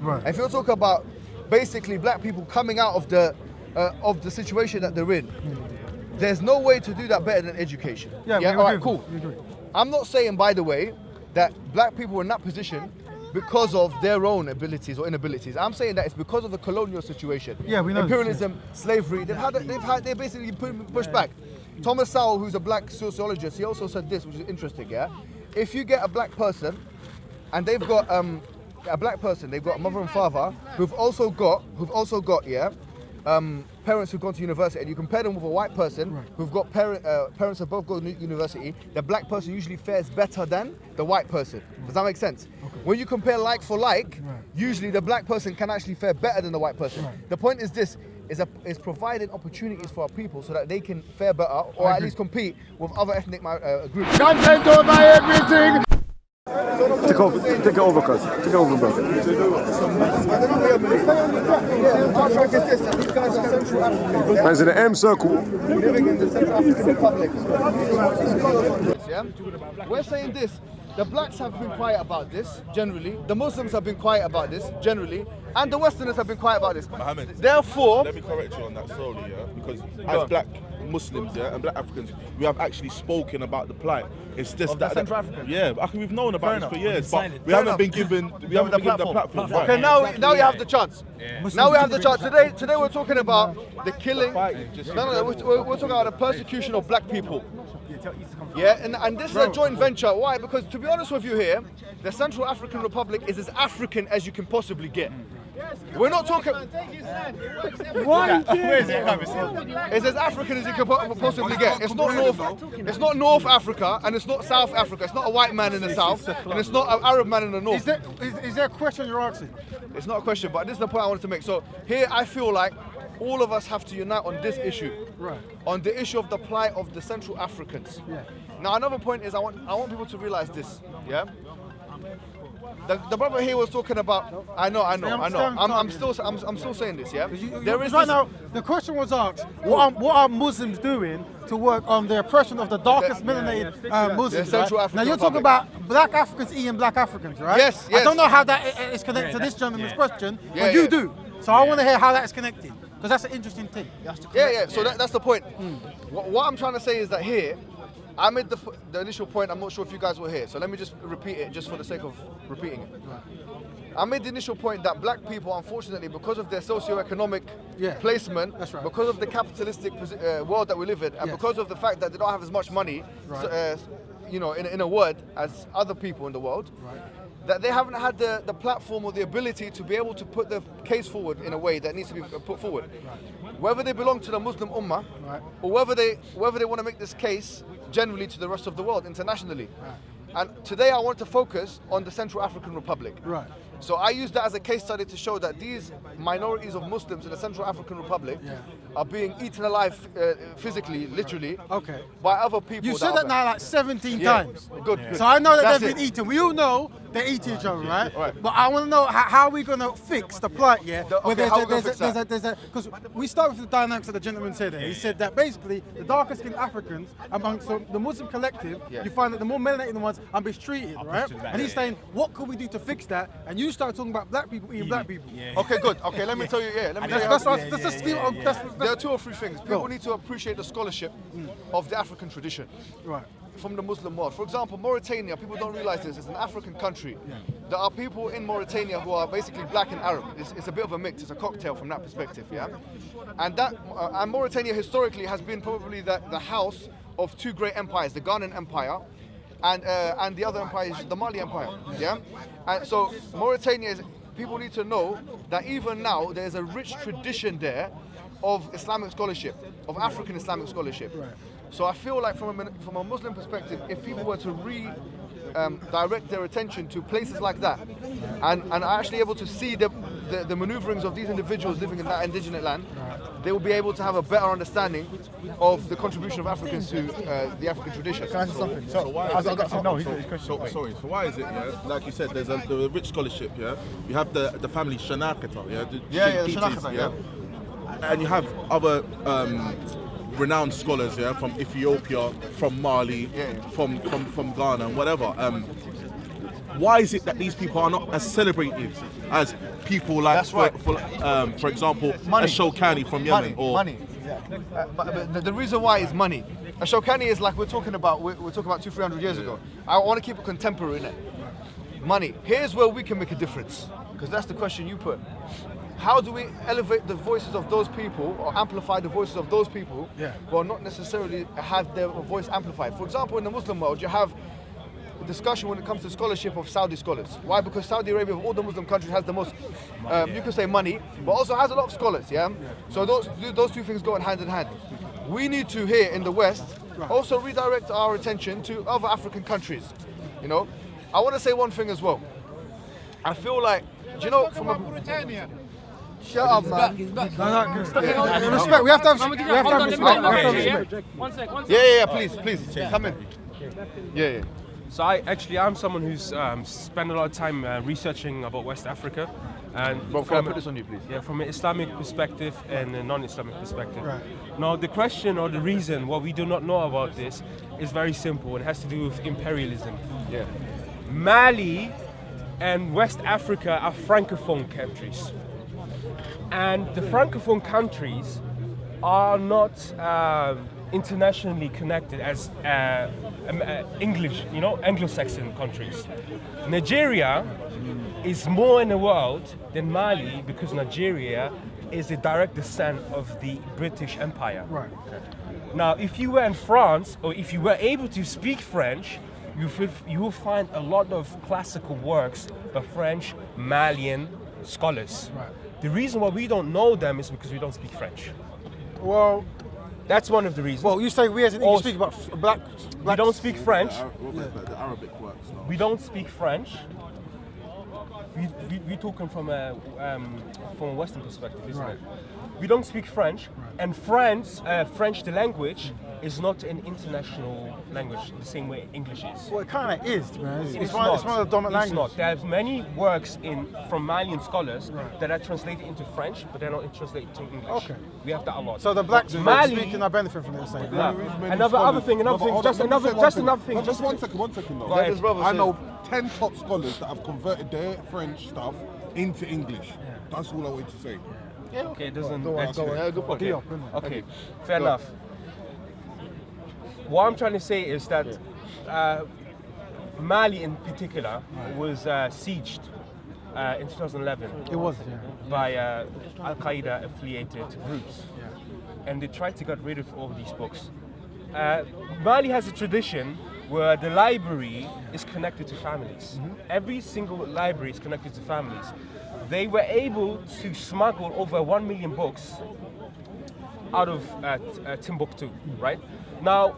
Right. And if you're talking about basically black people coming out of the situation that they're in, there's no way to do that better than education. Yeah. All right, cool. I'm not saying, by the way, that black people were in that position because of their own abilities or inabilities. I'm saying that it's because of the colonial situation. Yeah, we know. Imperialism, slavery. They've basically pushed back. Thomas Sowell, who's a black sociologist, he also said this, which is interesting. Yeah, if you get a black person, and they've got they've got a mother and father who've also got parents who've gone to university, and you compare them with a white person who've got parents who both go to university, the black person usually fares better than the white person. Does that make sense? Okay. When you compare like for like, usually the black person can actually fare better than the white person. The point is this, is providing opportunities for our people so that they can fare better, or at least compete with other ethnic groups. Content over everything! Take it over, cuz. Take it over, bro. Man's in the M circle. Living in the Central African Republic. Yeah? We're saying this. The blacks have been quiet about this, generally. The Muslims have been quiet about this, generally. And the Westerners have been quiet about this. Mohammed, therefore... Let me correct you on that solely, yeah? Because as black Muslims, yeah, and black Africans, we have actually spoken about the plight. It's just of the Central Africans? Yeah, I think we've known about this for years, but we haven't been given the platform. Right. Okay, now you have the chance. Yeah. Now we have the chance. Today we're talking we're talking about the persecution of black people. Yeah, and this is a joint venture. Why? Because to be honest with you here, the Central African Republic is as African as you can possibly get. We're not talking... It's as African as you can possibly get. It's not North Africa, and it's not South Africa. It's not a white man in the south, and it's not an Arab man in the north. Is there a question you're asking? It's not a question, but this is the point I wanted to make. So here I feel like all of us have to unite on this issue, on the issue of the plight of the Central Africans. Now another point is I want people to realize this. Yeah. The brother here was talking about. I know. I'm still saying this. Yeah. Now the question was asked: What are Muslims doing to work on the oppression of the darkest melanated Muslims? Now you're talking about black Africans eating black Africans, right? Yes. I don't know how that is connected to this gentleman's question, but you do. So I want to hear how that is connected, because that's an interesting thing. So that's the point. What I'm trying to say is that here, I made the initial point. I'm not sure if you guys were here, so let me just repeat it just for the sake of repeating it. I made the initial point that black people, unfortunately, because of their socio-economic placement, because of the capitalistic world that we live in, and because of the fact that they don't have as much money, in a word, as other people in the world, that they haven't had the platform or the ability to be able to put the case forward in a way that needs to be put forward. Whether they belong to the Muslim Ummah, or whether they want to make this case generally to the rest of the world, internationally. And today I want to focus on the Central African Republic. So I use that as a case study to show that these minorities of Muslims in the Central African Republic are being eaten alive physically, literally, by other people. You said that now like 17 times. Good. So I know that they've been eaten. We all know they eat each other, right? But I want to know how are we going to fix the plight, because we start with the dynamics that the gentleman said there. He said that basically the darker skinned Africans amongst the Muslim collective, you find that the more melanated ones are mistreated, right? And he's saying, what could we do to fix that? And you start talking about black people eating black people. Okay, good. Okay, let me tell you. There are two or three things. People need to appreciate the scholarship of the African tradition. From the Muslim world. For example, Mauritania, people don't realize this, it's an African country. There are people in Mauritania who are basically black and Arab. It's a bit of a mix, it's a cocktail from that perspective, And Mauritania historically has been probably the house of two great empires, the Ghanaian Empire and the other empire is the Mali Empire, And so Mauritania, people need to know that even now there's a rich tradition there of Islamic scholarship, of African Islamic scholarship. So I feel like from a Muslim perspective, if people were to direct their attention to places like that, and are actually able to see the maneuverings of these individuals living in that indigenous land, they will be able to have a better understanding of the contribution of Africans to the African tradition. Can I say something? So why is it? Like you said, there's the rich scholarship. You have the family Shanakata. The Shanakata. And you have other renowned scholars, from Ethiopia, from Mali, from Ghana, and whatever. why is it that these people are not as celebrated as people like, That's right. for example, Money. Ashokani from Yemen? Money. Yeah. But the reason why is money. Ashokani is like we're talking about 200-300 years ago. I want to keep it contemporary in it. Money. Here's where we can make a difference, because that's the question you put. How do we elevate the voices of those people, or amplify the voices of those people, who are not necessarily have their voice amplified? For example, in the Muslim world, you have a discussion when it comes to scholarship of Saudi scholars. Why? Because Saudi Arabia, of all the Muslim countries, has the most, you could say money, but also has a lot of scholars, So those two things go hand in hand. We need to, here in the West, also redirect our attention to other African countries, you know? I want to say one thing as well. I feel like, do you know, from a... Shut up, man. Respect. We have to have respect. One sec. Yeah, please, come in. Yeah. So I'm someone who's spent a lot of time researching about West Africa, and Can I put this on you, please? Yeah, from an Islamic perspective and a non-Islamic perspective. Right. Now, the question or the reason why we do not know about this is very simple. It has to do with imperialism. Yeah. Mali and West Africa are francophone countries, and the francophone countries are not internationally connected as English, Anglo-Saxon countries. Nigeria is more in the world than Mali because Nigeria is a direct descent of the British Empire. Right. Now, if you were in France, or if you were able to speak French, you will find a lot of classical works by French, Malian scholars. Right. The reason why we don't know them is because we don't speak French. Well, that's one of the reasons. Well, you say we as an English speak, but black. We don't speak French. The Arabic works. No? We don't speak French. We talking from a Western perspective, isn't it? We don't speak French, and French, the language, is not an international language the same way English is. Well, it kind of is, man. It's one not. of the dominant It's languages. not. There's many works from Malian scholars that are translated into French, but they're not translated to English. Okay. We have that a lot. So the blacks Mali speaking are benefiting from this. Another thing. Just one second though. Go ahead. I know 10 top scholars that have converted their French stuff into English. That's all I wanted to say. Okay, it doesn't. Good point. Okay, fair enough. What I'm trying to say is that Mali in particular was sieged in 2011. It was, by Al-Qaeda affiliated groups. And they tried to get rid of all these books. Mali has a tradition where the library is connected to families. Every single library is connected to families. They were able to smuggle over 1 million books out of Timbuktu, right? Now,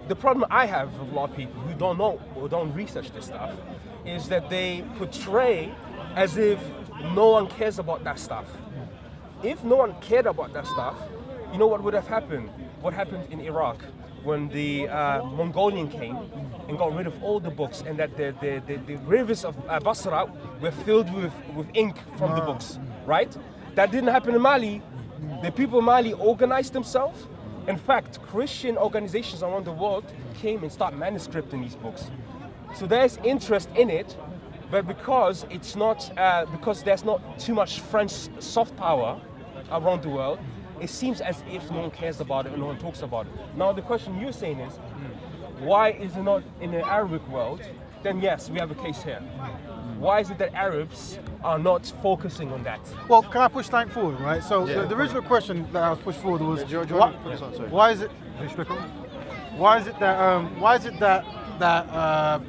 the problem I have with a lot of people who don't know or don't research this stuff is that they portray as if no one cares about that stuff. If no one cared about that stuff, you know what would have happened? What happened in Iraq when the Mongolian came and got rid of all the books, and that the rivers of Basra were filled with ink from the books, right? That didn't happen in Mali. The people of Mali organized themselves. In fact, Christian organizations around the world came and started manuscripting these books. So there's interest in it, but because it's not, because there's not too much French soft power around the world, it seems as if no one cares about it and no one talks about it. Now the question you're saying is, why is it not in the Arabic world? Then yes, we have a case here. Why is it that Arabs are not focusing on that? Well, can I push time forward, right? So the original question that I was pushed forward was, why is it that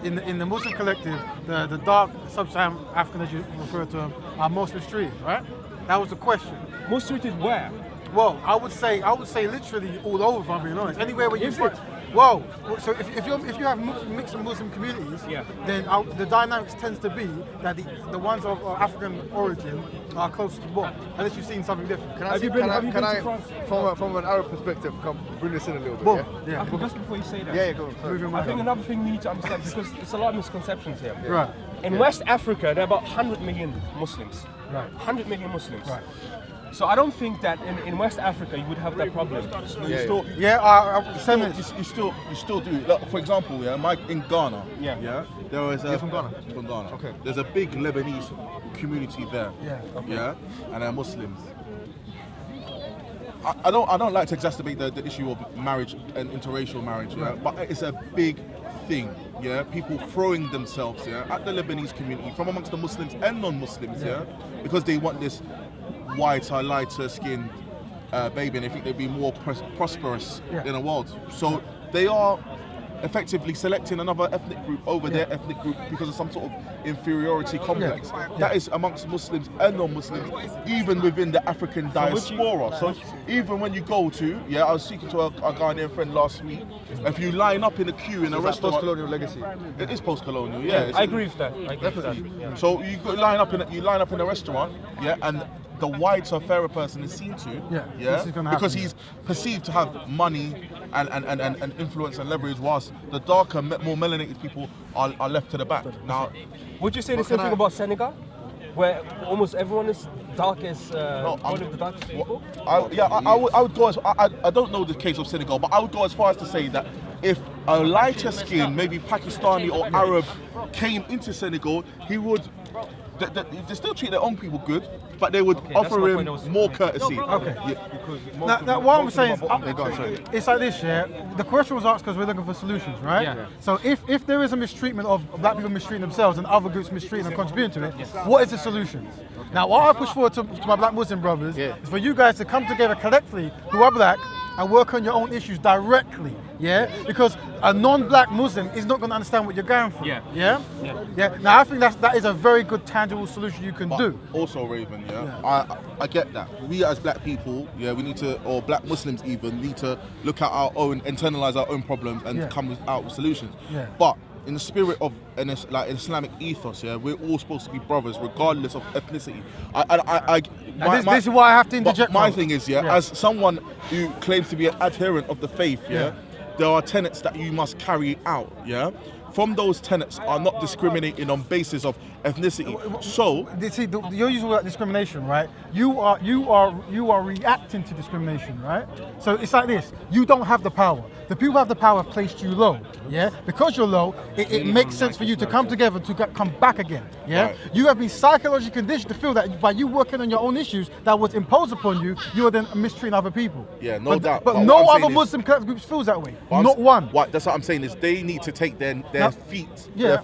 in the Muslim collective, the dark sub-Saharan African, as you refer to them, are mostly treated, right? That was the question. Most treated where? Well, I would say literally all over, if I'm being honest. Anywhere where you find. Well, so if you have mixed Muslim communities, then the dynamics tends to be that the ones of African origin are closer to what? Unless you've seen something different. Can I, from an Arab perspective, bring this in a little bit? Yeah. Okay, just before you say that. Yeah, go on. I think another thing we need to understand, because there's a lot of misconceptions here. Right. In West Africa, there are about 100 million Muslims. Right. 100 million Muslims. Right. So I don't think that in West Africa you would have that problem. You still do. Like, for example, in Ghana, there was You're from Ghana? From Ghana. Okay. There's a big Lebanese community there. And they're Muslims. I don't like to exacerbate the issue of marriage and interracial marriage, but it's a big thing, people throwing themselves at the Lebanese community from amongst the Muslims and non-Muslims, because they want this whiter, lighter skinned baby, and they think they'd be more prosperous in the world. So they are effectively selecting another ethnic group over their ethnic group because of some sort of inferiority complex. That is amongst Muslims and non-Muslims, even within the African diaspora. So even when you go to, I was speaking to a Ghanaian friend last week, if you line up in a queue in a restaurant... post-colonial legacy. It is post-colonial, I agree with that. So you line up in a restaurant, and the whiter, fairer person is seen to, because he's perceived to have money and influence and leverage, whilst the darker, more melanated people are left to the back. Now, would you say the same thing about Senegal, where almost everyone is dark as one of the darkest people? I would go as I don't know the case of Senegal, but I would go as far as to say that if a lighter skin, maybe Pakistani or Arab, came into Senegal, he would. They still treat their own people good, but they would offer him more courtesy. Now, what I'm saying is, it's like this, The question was asked because we're looking for solutions, right? So if there is a mistreatment of black people mistreating themselves and other groups mistreating and contributing to it, what is the solution? Now, what I push forward to my black Muslim brothers is for you guys to come together collectively, who are black, and work on your own issues directly, Because a non-black Muslim is not going to understand what you're going through, Now, I think that is a very good, tangible solution you can do. Also, Raven, I get that. We as black people, we need to, or black Muslims even, need to look at our own, internalize our own problems and come out with solutions. But in the spirit of an Islamic ethos, we're all supposed to be brothers, regardless of ethnicity. This is why I have to interject. My thing is, as someone who claims to be an adherent of the faith, there are tenets that you must carry out, From those tenets are not discriminating on basis of ethnicity. So, you're using that discrimination, right? You are reacting to discrimination, right? So it's like this: you don't have the power. The people who have the power have placed you low, Because you're low, it makes sense for you to come together to come back again, Right. You have been psychologically conditioned to feel that by you working on your own issues that was imposed upon you, you are then mistreating other people. No doubt. But no other Muslim groups feels that way. Not one. That's what I'm saying is they need to take their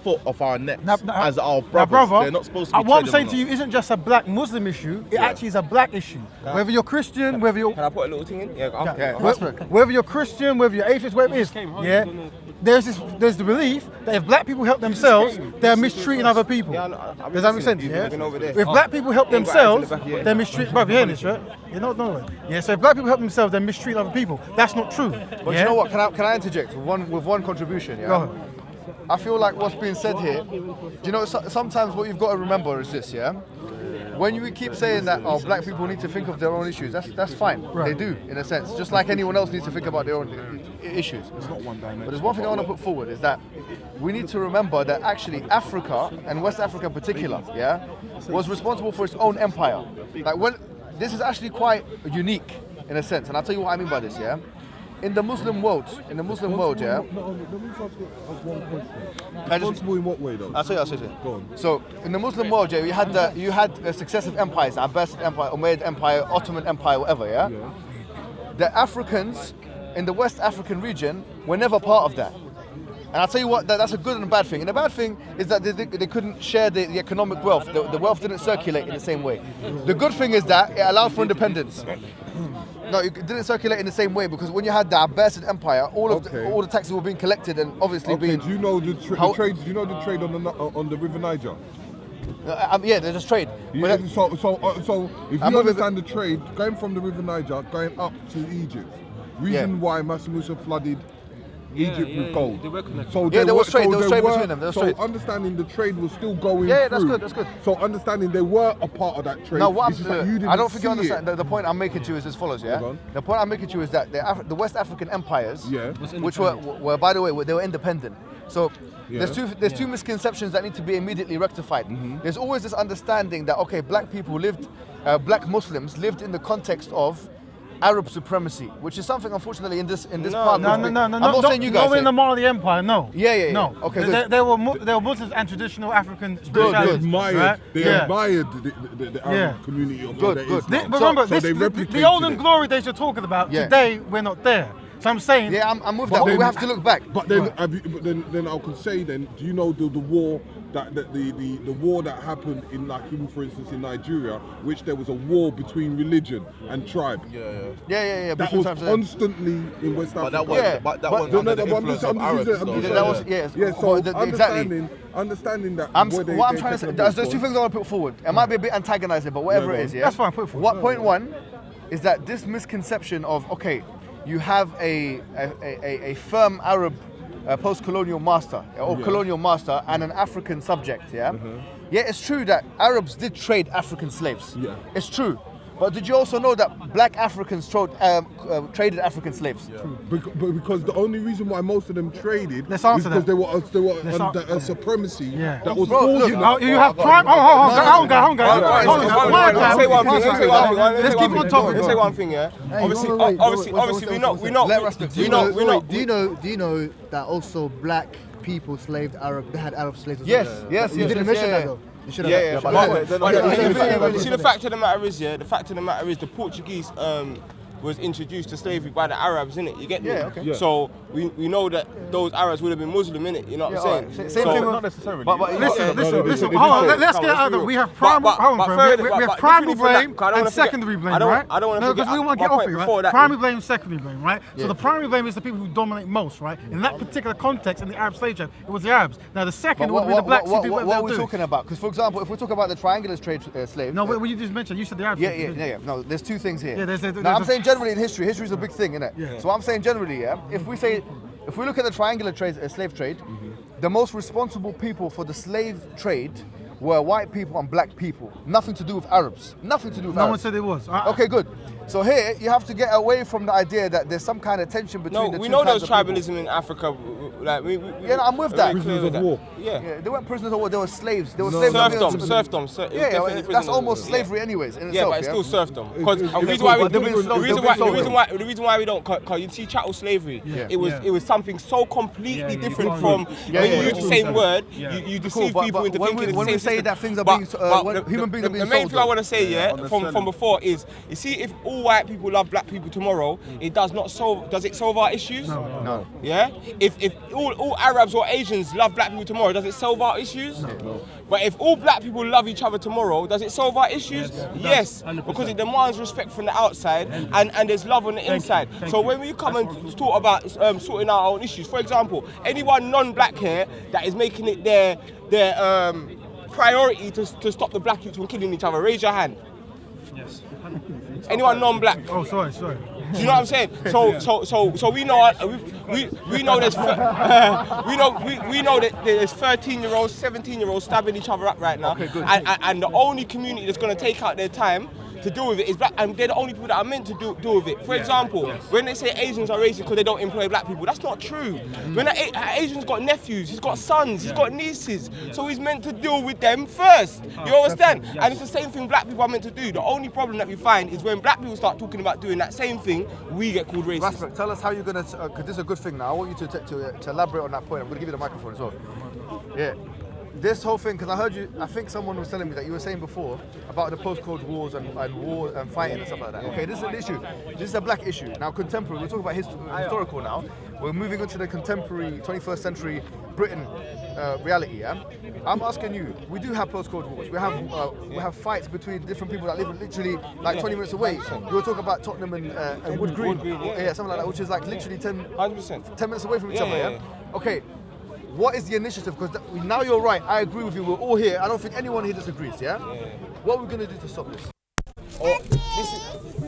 foot off our necks as our brothers. Brother, they're not supposed to be what I'm saying to you isn't just a black Muslim issue, it actually is a black issue. Whether you're Christian, whether you're... Can I put a little thing in? Whether you're Christian, whether you're atheist, whatever it is, there's the belief that if black people help themselves, they're mistreating other people. Does that make sense? If black people help themselves, they're mistreating... Brother, you're hearing this, right? So if black people help themselves, they're mistreating other people. That's not true. But you know what? Can I interject with one contribution? Go ahead. I feel like what's being said here, sometimes what you've got to remember is this, when you keep saying that, black people need to think of their own issues, that's fine. Right. They do, in a sense, just like anyone else needs to think about their own issues. It's not one dimension. But there's one thing I want to put forward is that we need to remember that actually Africa, and West Africa in particular, was responsible for its own empire. This is actually quite unique, in a sense, and I'll tell you what I mean by this, In the Muslim world, Let me ask you one question. Responsible in what way, though? I'll say it. Go on. So, in the Muslim world, you had successive empires, Abbasid Empire, Umayyad Empire, Ottoman Empire, whatever, The Africans in the West African region were never part of that. And I'll tell you what, that's a good and a bad thing. And the bad thing is that they couldn't share the economic wealth. The wealth didn't circulate in the same way. The good thing is that it allowed for independence. No, it didn't circulate in the same way because when you had the Abbasid Empire, all the taxes were being collected and obviously being. Do you know the trade? Do you know the trade on the River Niger? There's just trade. Yeah, so if you understand the trade going from the River Niger going up to Egypt, reason why Master Musa flooded Egypt with gold. They were connected. So there was trade. There was trade between them. Understanding the trade was still going through. That's good. So understanding they were a part of that trade. No, I don't think you understand. The point I'm making to you is as follows. The point I'm making to you is that the West African empires, which were by the way, they were independent. So there's two misconceptions that need to be immediately rectified. There's always this understanding that black people lived black Muslims lived in the context of Arab supremacy, which is something, unfortunately, in this part. No. I'm not saying you guys. No, in the Mali Empire, no. Yeah. No. Okay, they were Muslims and traditional African spirituality. They admired the Arab community of Good. But remember, the olden glory days you're talking about, today we're not there. So I'm saying... Yeah, I'm with that, but we have to look back. But then, then I could say then, do you know the war the war that happened in, like, even for instance in Nigeria, which there was a war between religion and tribe. Yeah. That was constantly in West Africa. But that was under the influence of Arabs. So understanding that. What I'm trying to say, there's two things I want to put forward. It might be a bit antagonizing, but whatever it is, That's fine, put it forward. Point one is that this misconception of, okay, you have a firm Arab post-colonial master or colonial master and an African subject, yeah, it's true that Arabs did trade African slaves. It's true. But did you also know that black Africans traded African slaves? Because the only reason why most of them traded is because they were under a supremacy that was forced. You have prime. Hold on. Let's keep on topic. Let's say one thing, yeah. Obviously, we know. Do you know that also black people slaved Arab? They had Arab slaves. Yes. You didn't mention that though. See, the fact of the matter is, the Portuguese was introduced to slavery by the Arabs, innit? You get me? Okay. So we know that those Arabs would have been Muslim, innit? You know what I'm saying? Same thing. Not necessarily. But Listen. Hold on. Let's get out of it. We have primary blame and secondary blame, right? I don't want to forget. Because we want to get off it, right? Primary blame, secondary blame, right? So the primary blame is the people who dominate most, right? In that particular context, in the Arab slave trade, it was the Arabs. Now the second would be the blacks. What are we talking about? Because, for example, if we talk about the triangular trade slave. No, what you just mentioned, you said the Arabs. Yeah. No, there's two things here. Now I'm saying generally in history is a big thing, innit? Yeah. So I'm saying generally, if we look at the triangular slave trade, the most responsible people for the slave trade were white people and black people. Nothing to do with Arabs. No one said it was. Okay, good. So here, you have to get away from the idea that there's some kind of tension between the two. We know there's tribalism in Africa. Like I'm with that. Prisoners of war. Yeah, they weren't prisoners of war. They were slaves. They were serfdom. That's almost slavery, anyways. In itself, but it's still serfdom. Because the reason why we don't, cause you see chattel slavery, it was something so completely different from when you use the same word, you deceive people into thinking it's the same. When we say that things are being human beings are being sold. The main thing I want to say, from before is, you see, if all white people love black people tomorrow, it does it solve our issues? No. Yeah? If all Arabs or Asians love black people tomorrow, does it solve our issues? No. But if all black people love each other tomorrow, does it solve our issues? Yes, because it demands respect from the outside and there's love on the inside. So when we come and talk about sorting out our own issues, for example, anyone non-black here that is making it their priority to stop the black youths from killing each other, raise your hand. Yes. Anyone non-black? Oh, sorry. Do you know what I'm saying? So we know there's we know that there's 13-year-olds, 17-year-olds stabbing each other up right now. Okay, good. And the only community that's going to take out their time to deal with it is black, and they're the only people that are meant to deal with it. For example, when they say Asians are racist because they don't employ black people, that's not true. When an Asian's got nephews, he's got sons, he's got nieces, so he's meant to deal with them first. You understand? And it's the same thing black people are meant to do. The only problem that we find is when black people start talking about doing that same thing, we get called racist. Rasmus, tell us how you're going to, because this is a good thing now. I want you to elaborate on that point. I'm going to give you the microphone as well. Yeah. This whole thing, because I think someone was telling me that you were saying before about the post-Cold Wars and war and fighting and stuff like that. Okay, this is an issue. This is a black issue. Now, contemporary, we're talking about historical now. We're moving into the contemporary 21st century Britain reality, yeah? I'm asking you, we do have post-Cold Wars. We have fights between different people that live literally like 20 minutes away. You were talking about Tottenham and Wood Green. Yeah, something like that, which is like literally 10 minutes away from each other, yeah? Okay. What is the initiative? Because now you're right, I agree with you, we're all here. I don't think anyone here disagrees, yeah? What are we going to do to stop this?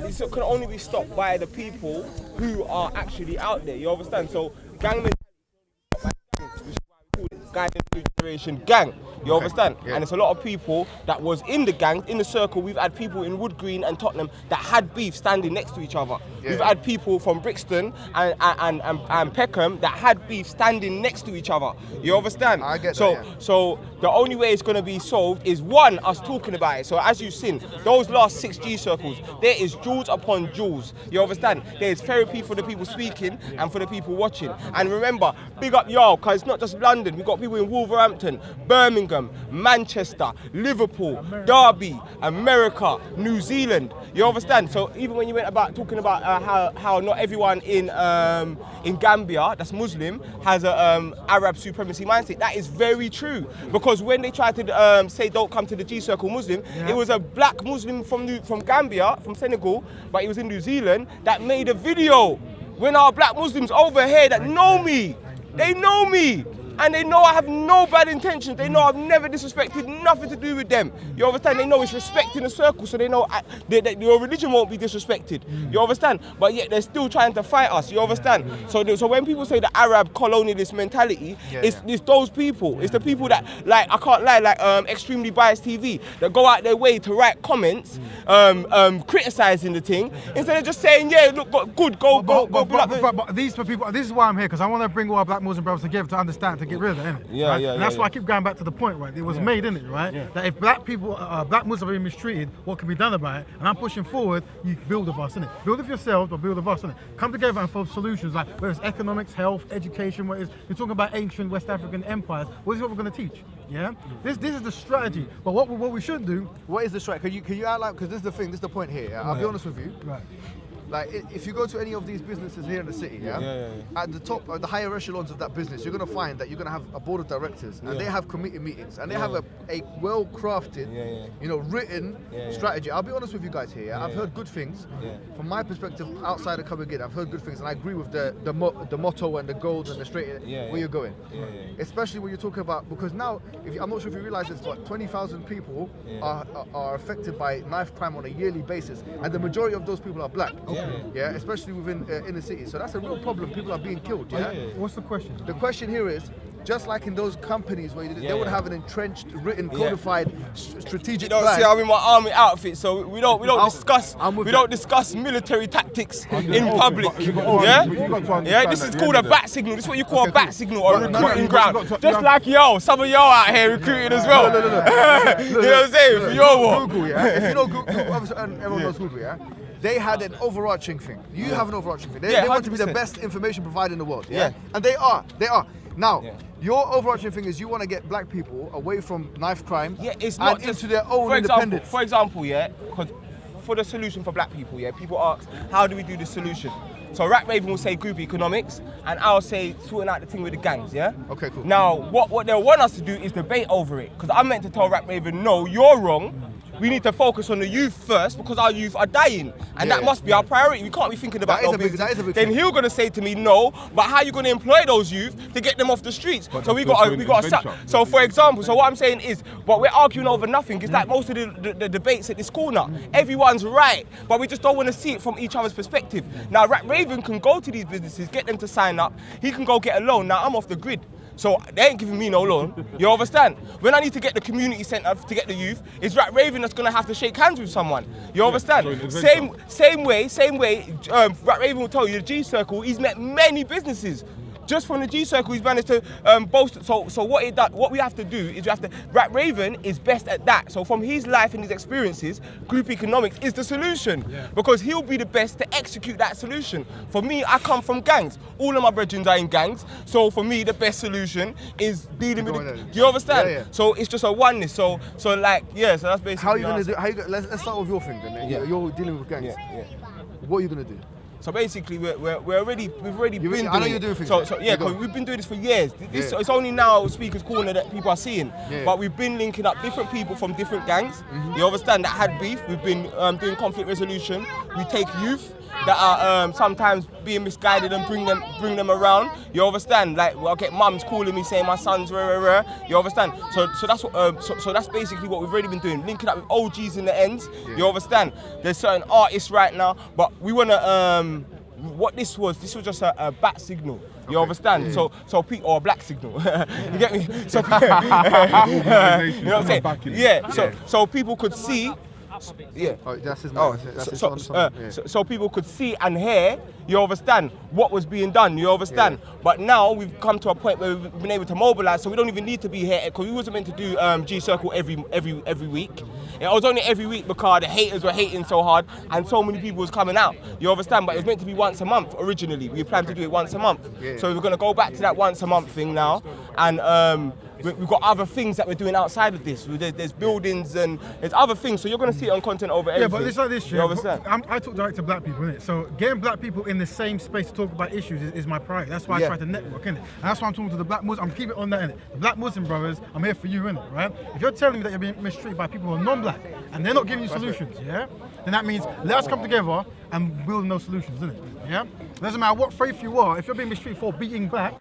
This can only be stopped by the people who are actually out there, you understand? So gang mentality, which is why we call it guidance. new generation gang. You understand? And it's a lot of people that was in the gang, in the circle. We've had people in Wood Green and Tottenham that had beef standing next to each other. We've had people from Brixton and Peckham that had beef standing next to each other. You understand? I get so, that, So the only way it's going to be solved is one, us talking about it. So as you've seen, those last 6 G circles, there is jewels upon jewels. You understand? There is therapy for the people speaking and for the people watching. And remember, big up y'all, because it's not just London. We've got people in Wolverhampton, Birmingham, Manchester, Liverpool, Derby, America, New Zealand. You understand? So even when you went about talking about how not everyone in Gambia that's Muslim has a Arab supremacy mindset, that is very true. Because when they tried to say don't come to the G Circle Muslim, it was a black Muslim from Gambia, from Senegal, but he was in New Zealand, that made a video. When our black Muslims over here that know me, they know me. And they know I have no bad intentions. They know I've never disrespected, nothing to do with them. You understand? They know it's respect in the circle, so they know that your religion won't be disrespected. You understand? But yet they're still trying to fight us. You understand? So when people say the Arab colonialist mentality, it's those people. It's the people that, like, I can't lie, like extremely biased TV, that go out their way to write comments, criticizing the thing, instead of just saying, yeah, look, good, go. But these people, this is why I'm here, because I want to bring all our black Muslim brothers together to understand, to get rid of it, innit? And that's why I keep going back to the point, right? It was made, innit, right? That if black people, black Muslims are being mistreated, what can be done about it? And I'm pushing forward, you build with us, innit? Build with yourselves, but build with us, innit? Come together and find solutions, like whether it's economics, health, education, you're talking about ancient West African empires, what is what we're going to teach? Yeah? This is the strategy. But what we should do... What is the strategy? Can you outline, because this is the thing, this is the point here. I'll be honest with you. Right. Like, if you go to any of these businesses here in the city, at the top, the higher echelons of that business, you're going to find that you're going to have a board of directors, and they have committee meetings, and they have a well-crafted, written strategy. I'll be honest with you guys here. I've heard good things. From my perspective, outside of coming in, I've heard good things, and I agree with the motto and the goals and the straight where you're going. Especially when you're talking about, because now, I'm not sure if you realize this, but 20,000 people are affected by knife crime on a yearly basis, and the majority of those people are black. Yeah, especially within inner cities. So that's a real problem. People are being killed. What's the question? The question here is, just like in those companies where they would have an entrenched, written, codified, strategic plan. You don't see I'm in my army outfit, so we don't discuss military tactics in public. This is called a bat signal. This is what you call a bat signal or a recruiting ground. Just like some of y'all out here recruiting as well. You know what I'm saying? For your war. Google, if you know Google, obviously everyone knows Google, They had an overarching thing. You have an overarching thing. They want to be the best information provider in the world. And they are. Now, your overarching thing is you want to get black people away from knife crime and into their own independence. For example, because for the solution for black people, people ask, how do we do the solution? So Rat Raven will say group economics, and I'll say sorting out the thing with the gangs, Okay, cool. Now, what they'll want us to do is debate over it, because I'm meant to tell Rat Raven, no, you're wrong. We need to focus on the youth first, because our youth are dying, and that must be our priority. We can't be thinking about that is a big then he's gonna say to me, no, but how are you gonna employ those youth to get them off the streets? So we got. So for example, so what I'm saying is, but we're arguing over nothing. It's like most of the debates at this corner. Everyone's right, but we just don't want to see it from each other's perspective. Now, Rat Raven can go to these businesses, get them to sign up. He can go get a loan. Now I'm off the grid. So they ain't giving me no loan. You understand? When I need to get the community centre to get the youth, it's Rat Raven that's gonna have to shake hands with someone. You understand? Same way. Rat Raven will tell you the G Circle. He's met many businesses. Just from the G Circle, he's managed to boast. So what we have to do is Rat Raven is best at that. So from his life and his experiences, group economics is the solution, because he'll be the best to execute that solution. For me, I come from gangs. All of my brethren are in gangs. So for me, the best solution is dealing with it. Do you understand? So it's just a oneness. So that's basically. How are you gonna do? Let's start with your thing then. You're dealing with gangs. What are you gonna do? So basically, we've already been doing. I know you're doing things. Because we've been doing this for years. It's only now Speaker's Corner that people are seeing. But we've been linking up different people from different gangs. You understand, that had beef. We've been doing conflict resolution. We take youth that are sometimes being misguided and bring them around. You understand? Like, I'll get mums calling me saying my son's rare. You understand? So that's what. So that's basically what we've already been doing, linking up with OGs in the ends. You understand? There's certain artists right now, but we wanna. What this was just a bat signal. You understand? So or a black signal. You get me? So you know what I'm saying? Yeah. So people could see. Yeah. Oh, that's his So people could see and hear, you understand, what was being done, you understand? Yeah. But now we've come to a point where we've been able to mobilize, so we don't even need to be here, because we wasn't meant to do G-Circle every week. It was only every week because the haters were hating so hard and so many people was coming out, you understand? But it was meant to be once a month originally. We planned to do it once a month. Yeah. So we're going to go back to that once a month thing now, and we've got other things that we're doing outside of this. There's buildings and there's other things, so you're going to see it on content over everything. Yeah, but it's like this, you understand? I talk direct to black people, innit? So getting black people in the same space to talk about issues is my priority. That's why I try to network, innit? And that's why I'm talking to the black Muslim. I'm keeping it on that, innit? The black Muslim brothers, I'm here for you, innit? Right? If you're telling me that you're being mistreated by people who are non-black and they're not giving you solutions, yeah? Then that means let's come together and build those solutions, innit? Yeah? Doesn't matter what faith you are, if you're being mistreated for being black,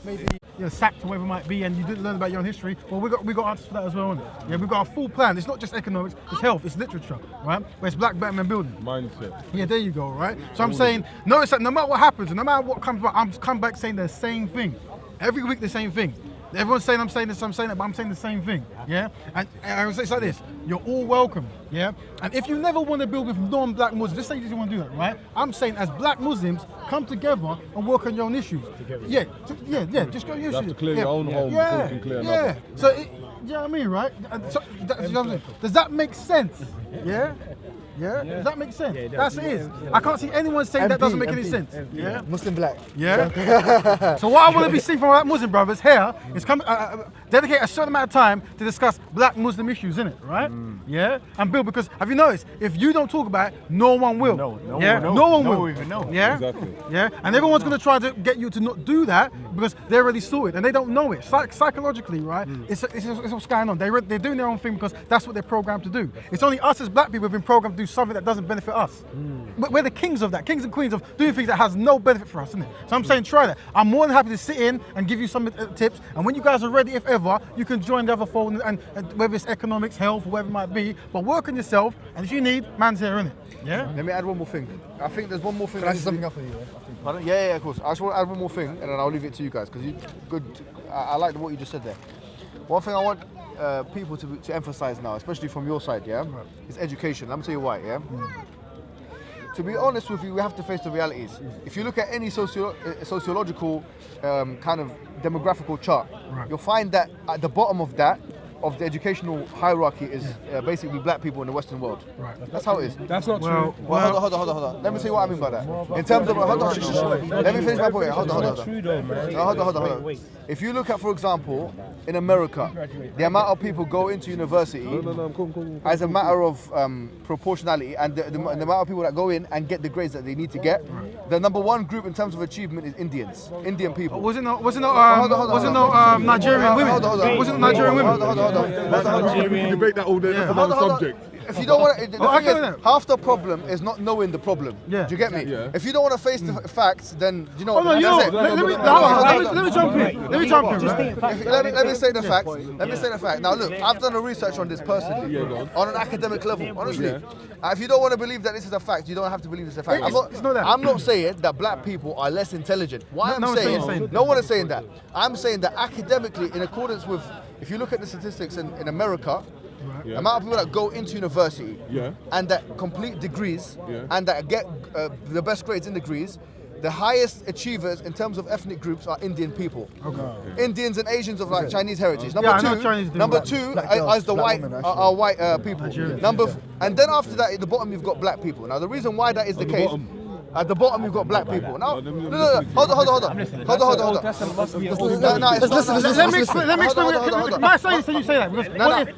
maybe you're sacked or whatever it might be, and you didn't learn about your own history. Well, we got answers for that as well, isn't it? Yeah, we've got a full plan. It's not just economics, it's health, it's literature, right? Where it's black Batman building. Mindset. Yeah, there you go, right? So I'm saying, notice that no matter what happens, and no matter what comes back, I'm come back saying the same thing. Every week the same thing. Everyone's saying I'm saying this, I'm saying that, but I'm saying the same thing, yeah? And I would say it's like this, you're all welcome, yeah? And if you never want to build with non-black Muslims, just say you want to do that, right? I'm saying as black Muslims, come together and work on your own issues. Yeah, just go your issues. You have to clear your own home before you can clear another. So, you know what I mean, right? So, you know what I'm saying? Does that make sense? Yeah? Yeah? Does that make sense? That's it. I can't see anyone saying that doesn't make any sense. Yeah? Muslim black. Yeah? So what I want to be seeing from our Muslim brothers here is dedicate a certain amount of time to discuss black Muslim issues, innit? Right? Yeah? And Bill, because have you noticed, if you don't talk about it, no one will. No one will. Even know. Yeah? Exactly. Yeah? And everyone's going to try to get you to not do that because they already saw it and they don't know it. Psychologically, right? It's what's going on. They're doing their own thing because that's what they're programmed to do. It's only us as black people who've been programmed to do something that doesn't benefit us. But we're the kings of that, kings and queens of doing things that has no benefit for us, isn't it? So I'm saying try that. I'm more than happy to sit in and give you some tips, and when you guys are ready, if ever, you can join the other fold, and whether it's economics, health, or whatever it might be, but work on yourself, and if you need, man's here, innit? Yeah? Let me add one more thing. I think there's one more thing. Can I say something up for you? Pardon? Yeah, of course. I just want to add one more thing, and then I'll leave it to you guys, because I like what you just said there. One thing I want people to emphasize now, especially from your side, yeah, is education. Let me tell you why, yeah. To be honest with you, we have to face the realities. If you look at any sociological kind of demographical chart, you'll find that at the bottom of that, of the educational hierarchy, is basically black people in the Western world. That's how it is. That's not true. Well, hold on. Let me see what I mean by that. In terms of, let me finish my point. Hold on. If you look at, for example, in America, the amount of people go into university as a matter of proportionality, and the amount of people that go in and get the grades that they need to get, the number one group in terms of achievement is Indian people. Was it not Nigerian women? Was it Nigerian women? We can debate that all day. That's another subject. If you don't want to, half the problem is not knowing the problem. Yeah. Do you get me? Yeah. If you don't want to face the facts, then you know what? Let me jump in. Let me say the facts. Let me say the fact. Now look, I've done a research on this personally, on an academic level, honestly. If you don't want to believe that this is a fact, you don't have to believe it's a fact. I'm not saying that black people are less intelligent. No one is saying that. I'm saying that academically, in accordance with, if you look at the statistics in America, the amount of people that go into university and that complete degrees and that get the best grades in degrees, the highest achievers in terms of ethnic groups are Indian people. Indians and Asians of like Chinese heritage. Number two as the white people. And then after that, at the bottom you've got black people. Now the reason why that is the case. At the bottom, you've got black people. Now, no. Hold on. Let me explain. My side is you say that.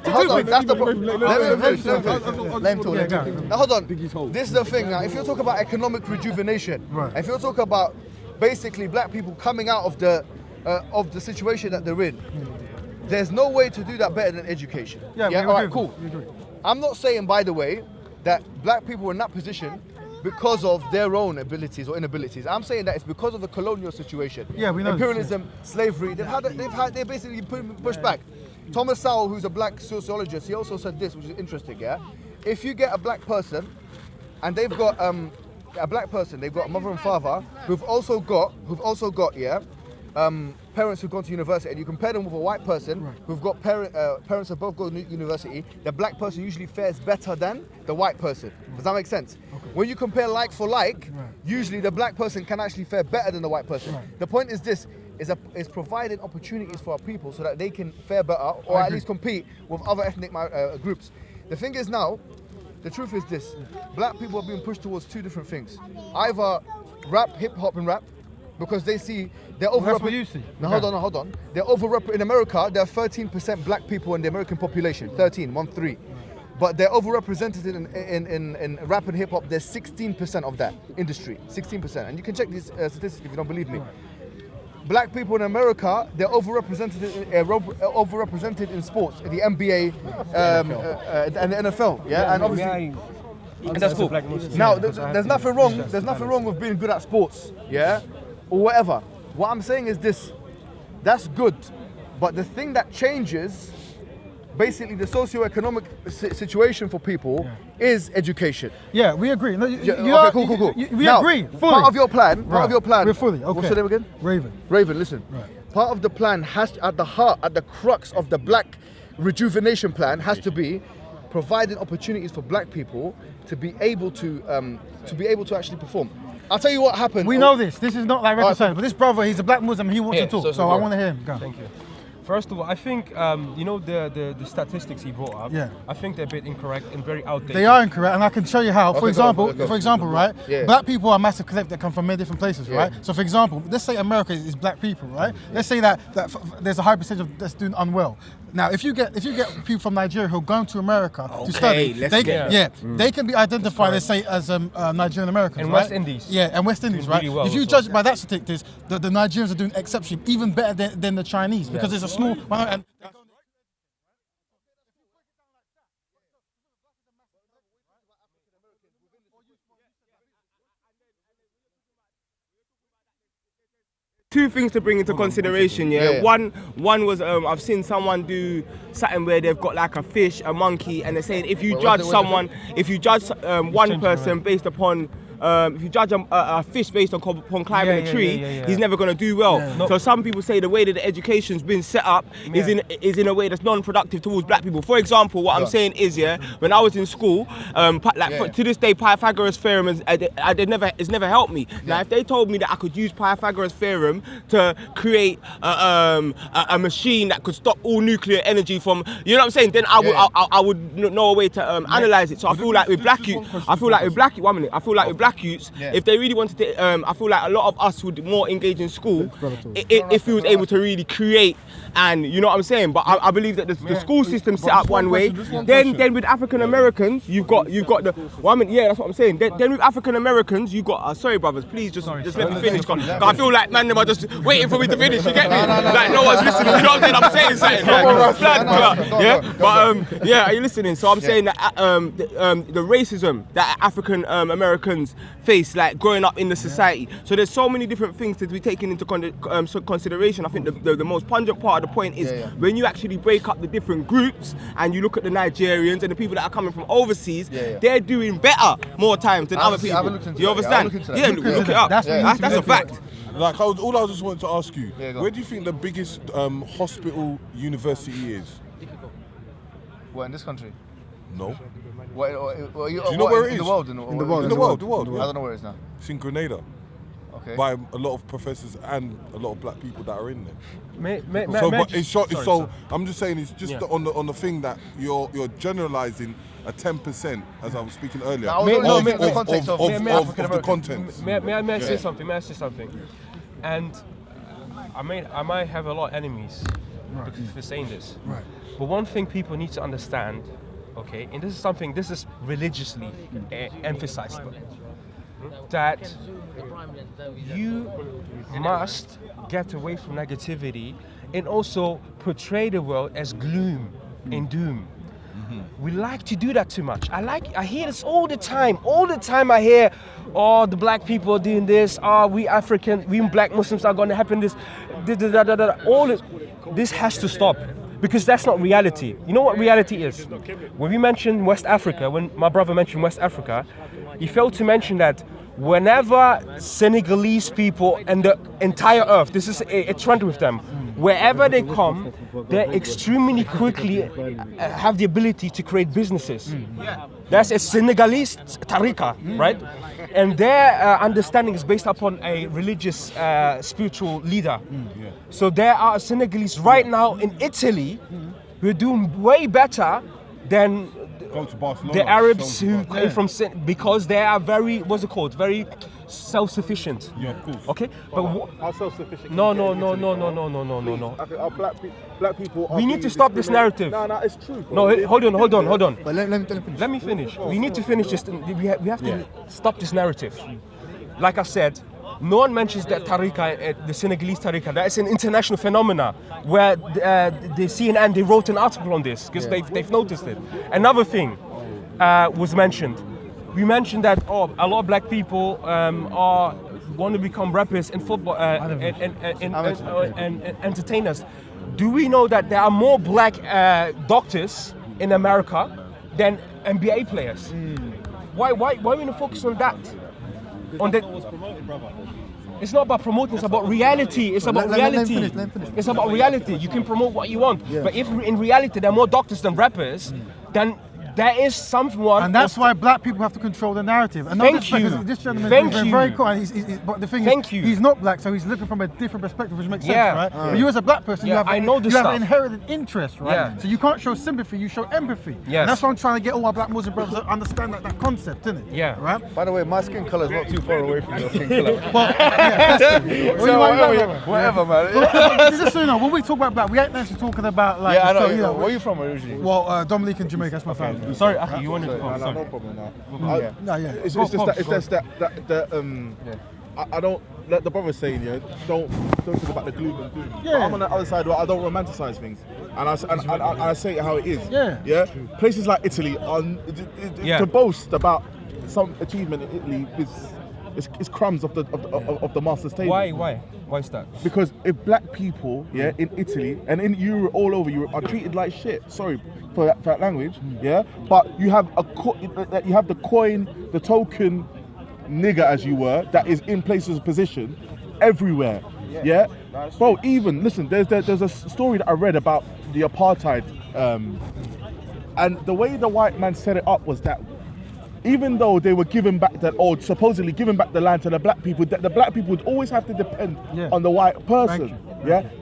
Hold on. That's the problem. Now, hold on. This is the thing. Now, if you talk about economic rejuvenation, if you talk about basically black people coming out of the situation that they're in, there's no way to do that better than education. All right, cool. I'm not saying, by the way, that black people are in that position because of their own abilities or inabilities. I'm saying that it's because of the colonial situation. Yeah, we know. Imperialism, slavery, they've basically pushed back. Thomas Sowell, who's a black sociologist, he also said this, which is interesting, yeah? If you get a black person and they've got a black person, they've got a mother and father who've also got parents who've gone to university, and you compare them with a white person who've got parents who both go to university, the black person usually fares better than the white person. Does that make sense? Okay. When you compare like for like, usually the black person can actually fare better than the white person. The point is this, is providing opportunities for our people so that they can fare better, or at least compete with other ethnic groups. The thing is now, the truth is this, black people are being pushed towards two different things. Either rap, hip hop and rap, because they see they're overrepresented. That's what you see. No, hold on. They're overrepresented in America. There are 13% black people in the American population. 13. But they're overrepresented in rap and hip hop. There's 16% of that industry. 16%. And you can check these statistics if you don't believe me. Black people in America, they're overrepresented in sports, the NBA and the NFL. Yeah, and obviously. And that's cool. Now, there's nothing wrong. There's nothing wrong with being good at sports. Yeah. Or whatever. What I'm saying is this, that's good, but the thing that changes, basically the socio-economic situation for people is education. Yeah, we agree. No, okay, cool. We agree, fully. Part of your plan, We're fully, okay. What's your name again? Raven, listen. Right. Part of the plan has to, at the crux of the black rejuvenation plan has to be providing opportunities for black people to be able to actually perform. I'll tell you what happened. We know this. This is not like reconciling, but this brother, he's a black Muslim. He wants to talk, so I want to hear him. Go. Thank you. First of all, I think the statistics he brought up. Yeah. I think they're a bit incorrect and very outdated. They are incorrect, and I can show you how. For example, right? Yeah. Black people are a massive collective that come from many different places, right? So, for example, let's say America is black people, right? Let's say that there's a high percentage that's doing unwell. Now, if you get people from Nigeria who are going to America to study, they can be identified, let's say, as Nigerian Americans, and right? West Indies. Yeah, and West Indies, right? Really if you judge by that statistics, the Nigerians are doing exceptionally, even better than the Chinese, because there's a small. And two things to bring into consideration, yeah. One was I've seen someone do something where they've got like a fish, a monkey, and they're saying if you judge one person based upon if you judge a fish based on climbing a tree, he's never going to do well. So some people say the way that the education's been set up is in a way that's non-productive towards black people. For example, what I'm saying is, when I was in school, to this day, Pythagoras theorem it's never helped me. Now, if they told me that I could use Pythagoras theorem to create a machine that could stop all nuclear energy from, you know what I'm saying, then I would know a way to analyze it. So I feel like with black youth, if they really wanted to, I feel like a lot of us would more engage in school if we was able to really create, and you know what I'm saying. But I believe that the school system set up one way. Then with African Americans, you've got the. Well, I mean, yeah, that's what I'm saying. Then with African Americans, you got. Sorry, brothers, please just let me finish. I feel like man, them are just waiting for me to finish. You get me? Like no one's listening. You know what I'm saying? I'm saying something. Are you listening? So I'm saying that the racism that African Americans face, like growing up in the society. So there's so many different things to be taken into consideration. I think the most pungent part of the point is when you actually break up the different groups and you look at the Nigerians and the people that are coming from overseas, they're doing better more times than other people. You understand? Look it up. That's a fact. Like all I just wanted to ask you, where do you think the biggest hospital university is? What, in this country? No. Do you know where it is? In the world. In the world. I don't know where it is now. It's in Grenada. Okay. By a lot of professors and a lot of black people that are in there. I'm just saying it's just on the thing that you're generalizing a 10%, as I was speaking earlier, of the contents. May I say something? And I might have a lot of enemies for saying this. Right. But one thing people need to understand, okay, and this is religiously emphasized, that you must get away from negativity and also portray the world as gloom and doom. We like to do that too much. I hear this all the time. I hear, the black people are doing this. We African, we black Muslims are going to happen this. All this has to stop. because that's not reality. You know what reality is? When we mentioned West Africa, when my brother mentioned West Africa, he failed to mention that whenever Senegalese people and the entire earth, this is a trend with them, wherever they come, they extremely quickly have the ability to create businesses. That's a Senegalese tariqa, right? And their understanding is based upon a religious, spiritual leader. So there are Senegalese right now in Italy who are doing way better than the Arabs who came from because they are very, what's it called? Very self-sufficient. Yeah, of course. Okay, but How self-sufficient? no. Our black people. We need to stop this narrative. No, it's true. No, hold on. But let me finish. Let me finish. We need to finish this. We have to stop this narrative. Like I said, no one mentions that tariqa, the Senegalese tariqa. That is an international phenomena where the CNN, they wrote an article on this because they've noticed it. Another thing was mentioned. We mentioned that a lot of black people want to become rappers and football and entertainers. Do we know that there are more black doctors in America than NBA players? Why we not focus on that? It's not about promoting, it's about reality. It's about reality. Let him finish. It's about reality. You can promote what you want. But if in reality there are more doctors than rappers, then there is someone. And that's why black people have to control the narrative. And Thank you. This gentleman Thank is you. very cool. And but the thing is, he's not black, so he's looking from a different perspective, which makes sense, right? But you as a black person, you have an inherited interest, right? Yeah. So you can't show sympathy, you show empathy. Yes. And that's what I'm trying to get all our black Muslim brothers to understand that concept, isn't it? Yeah. Right? By the way, my skin color is not too far away from your skin color. Whatever, man. Just so you know, when we talk about black, we ain't actually talking about like. Yeah, I know. So, you know, Where are you from originally? Well, Dominican, Jamaica, that's my family. Sorry, Aki, you wanted to go. No problem now. It's just that I don't let the brother saying don't talk about the gloom and doom. Yeah. I'm on the other side where I don't romanticize things, and I say it how it is. Yeah. Places like Italy to boast about some achievement in Italy is crumbs of the master's table. Why is that? Because if black people, in Italy and in Europe, all over Europe, are treated like shit. Sorry for that language, But you have the coin, the token nigger, as you were, that is in places of position everywhere. Yeah. Bro, even listen. There's a story that I read about the apartheid, and the way the white man set it up was that, even though they were giving back supposedly giving back the land to the black people, that the black people would always have to depend on the white person.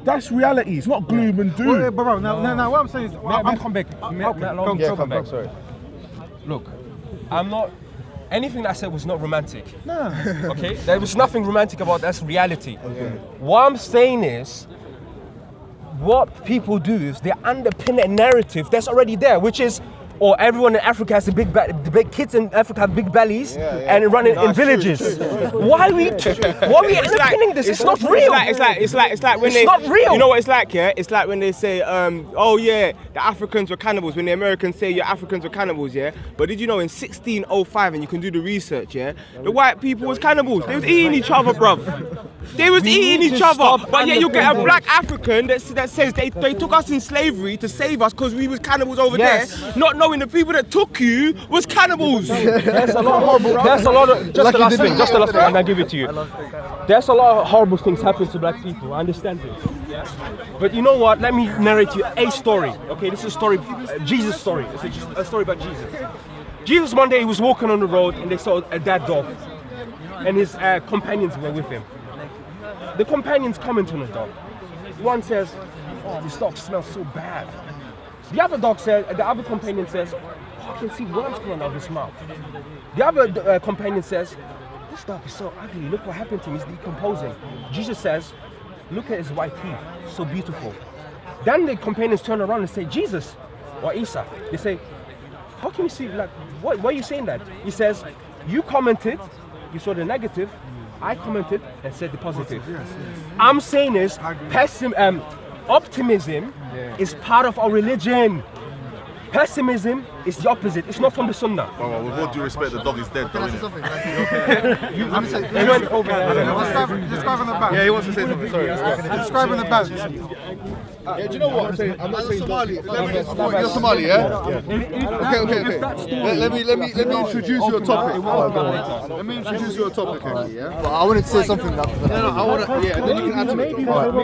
That's reality. It's not gloom and doom. Well, bro, now what I'm saying is, I'm come back. Come back. Sorry. Look, I'm not. Anything that I said was not romantic. No. Okay, there was nothing romantic about that. That's reality. What I'm saying is, what people do is they underpin a narrative that's already there, which is, everyone in Africa has the big kids in Africa have big bellies and run in villages. Why are we underpinning this? It's not real. It's like when it's not real. You know what it's like, yeah? It's like when they say, the Africans were cannibals. When the Americans say your Africans were cannibals, yeah? But did you know in 1605, and you can do the research, yeah? The white people was cannibals. They was eating each other, bruv. They was eating each other. But yet you get a black African that says they took us in slavery to save us because we was cannibals over there, not knowing the people that took you was cannibals. There's a lot of just the last thing, and I give it to you. There's a lot of horrible things happen to black people. I understand this. But you know what? Let me narrate you a story. Okay, this is a story, Jesus' story. It's a story about Jesus. Jesus one day he was walking on the road and they saw a dead dog, and his companions were with him. The companions comment on the dog. One says, "Oh, this dog smells so bad." The other companion says, "Oh, I can see worms coming out of his mouth." The other companion says, "This dog is so ugly. Look what happened to him. He's decomposing." Jesus says, "Look at his white teeth, so beautiful." Then the companions turn around and say, "Jesus," or Isa. They say, "How can you see, like, why are you saying that?" He says, "You commented, you saw the negative. I commented and said the positive." I'm saying is, optimism is part of our religion. Pessimism It's the opposite. It's not from the Sunnah. Well, with all due respect, the dog is dead. Can I say Though, something? Describing the balance. Yeah, he wants to say something. Sorry. Describing the balance. Yeah, do you know what? I'm not saying Somali. You're Somali, yeah? Okay. Let me introduce you to a topic. Let me introduce you to a topic. Yeah. But I wanted to say something. No, I want to. Yeah, then you can add to it.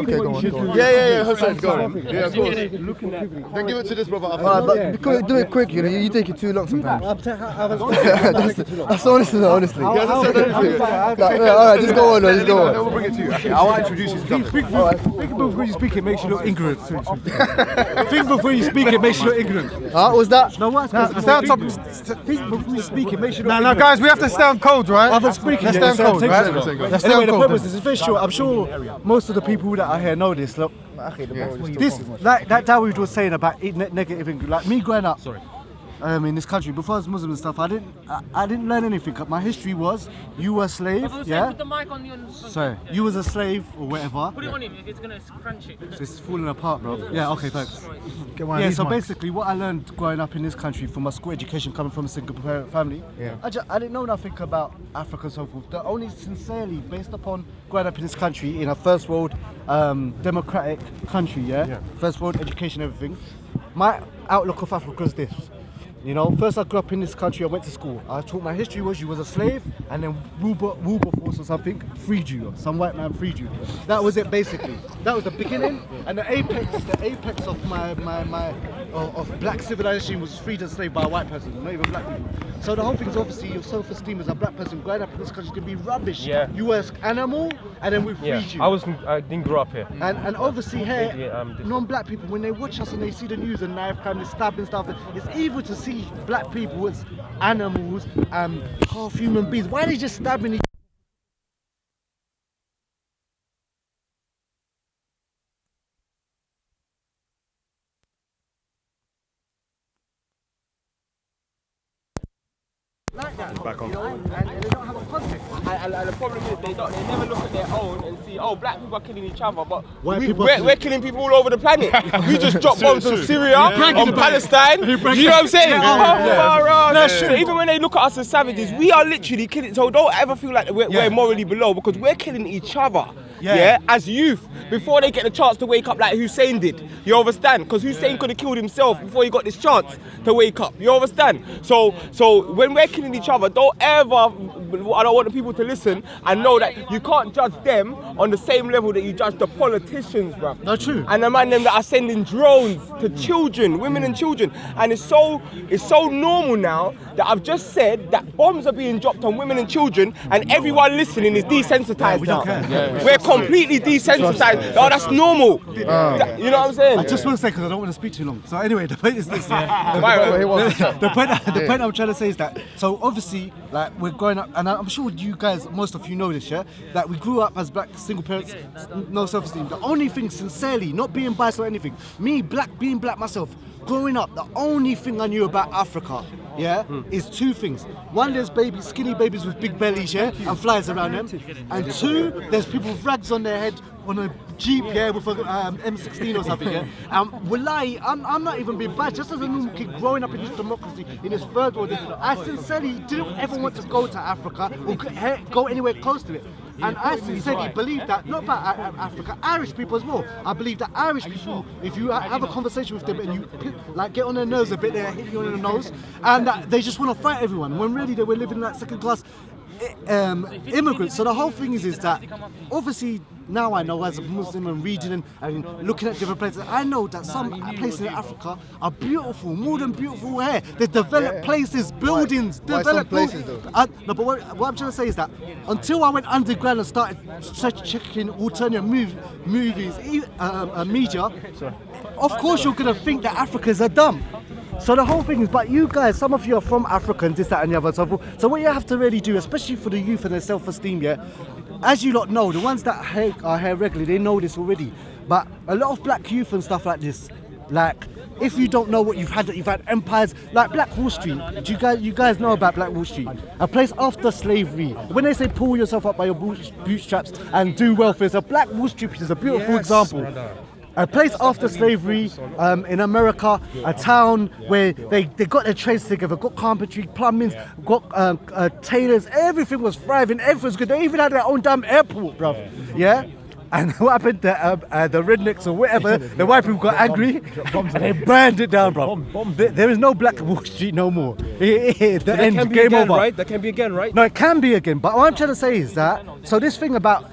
Okay, go on. Yeah. Hussein, go on. Yeah, of course. Then give it to this brother after. But do it quick, you know. You take it too long sometimes. That's honestly. He hasn't said anything. Alright, just go on. Just go on. We'll bring it to you. I want to introduce you to something. Think before you speak, it makes you look ignorant. Think before you speak, it makes you look ignorant. What's that? No, what? Stay on top. Think before you speak, it makes you look Now, ignorant. guys, we have to stay on code, right? I haven't spoken Let's yet, stay on so code, take right? it. Let's stay Anyway, on the code. point was, this is very short. I'm sure most of the people that are here know this. Look, this, like that Dawood was saying about negative, like me growing up. In this country, before I was Muslim and stuff, I didn't learn anything. My history was you were a slave, yeah. Put the mic on you. Sorry, you was a slave or whatever. Put it on him. It's gonna crunch it. So it's falling apart, bro. Yeah, okay, thanks. Get one of Yeah, these so mics. basically what I learned growing up in this country from my school education coming from a single parent family, I didn't know nothing about Africa and so forth. The only sincerely based upon growing up in this country, in a first world democratic country, first world education, everything, my outlook of Africa is this. You know, first I grew up in this country, I went to school. I taught my history was you was a slave and then Wilberforce or something freed you. Some white man freed you. That was it basically. That was the beginning and the apex of my of black civilization was freed and enslaved by a white person, not even black people. So the whole thing is obviously your self-esteem as a black person growing up in this country is gonna be rubbish. Yeah. You were an animal and then we freed you. I didn't grow up here. And obviously here, different. non-black people, when they watch us and they see the news and knife crime, the stabbing stuff, it's evil to see black people as animals, half human beings. Why are they just stabbing each like that? Back on. You know, and they don't have a context. And the problem is they never look at their own and see, oh, black people are killing each other, but We're killing people all over the planet. We just drop bombs on Syria, on Palestine. You know what I'm saying? So even when they look at us as savages, we are literally killing. So don't ever feel like we're morally below because we're killing each other. Yeah, as youth, before they get the chance to wake up like Hussein did. You understand? Because Hussein could have killed himself before he got this chance to wake up. You understand? So when we're killing each other, don't ever, I don't want the people to listen and know that you can't judge them on the same level that you judge the politicians, bruv. That's true. And the man them that are sending drones to children, women and children. And it's so normal now that I've just said that bombs are being dropped on women and children and everyone listening is desensitized now. We're completely desensitized. Oh, that's normal. You know what I'm saying? I just want to say, because I don't want to speak too long. So anyway, the point is this. The point I'm trying to say is that, so obviously, like, we're growing up, and I'm sure you guys, most of you know this, yeah? That we grew up as black single parents, no self-esteem. The only thing, sincerely, not being biased or anything, me, being black myself, growing up, the only thing I knew about Africa, is two things. One, there's babies, skinny babies with big bellies, and flies around them. And two, there's people with rags on their head on a Jeep, with a M16 or something, Wallahi, I'm not even being bad. Just as a normal kid growing up in this democracy, in this third world, I sincerely didn't ever want to go to Africa or go anywhere close to it. And I sincerely believe that, not about Africa, Irish people as well. I believe that Irish people, if you have a conversation with them and you get on their nerves a bit, they hit you on the nose, and they just want to fight everyone, when really they were living like second class immigrants. So the whole thing is that obviously now I know as a Muslim and reading and looking at different places, I know that some places in Africa are beautiful, more than beautiful here. They develop places, buildings, develop places. No, but what I'm trying to say is that until I went underground and started checking alternative movies, media, of course you're going to think that Africans are dumb. So the whole thing is, but you guys, some of you are from Africa and this, that and the other and so forth. So what you have to really do, especially for the youth and their self-esteem, as you lot know, the ones that are here regularly, they know this already. But a lot of black youth and stuff like this, like, if you don't know what you've had empires, like Black Wall Street. Do you guys know about Black Wall Street? A place after slavery. When they say pull yourself up by your bootstraps and do welfare, so Black Wall Street is a beautiful example. A place after slavery in America, a town where they got their trades together, got carpentry, plumbing, got tailors, everything was thriving, everything was good. They even had their own damn airport, bruv. Yeah? And what happened? The rednecks or whatever, the white people got angry and they burned it down, bruv. There is no Black Wall Street no more. The end, game over. Right? That can be again, right? No, it can be again. But what I'm trying to say is that, so this thing about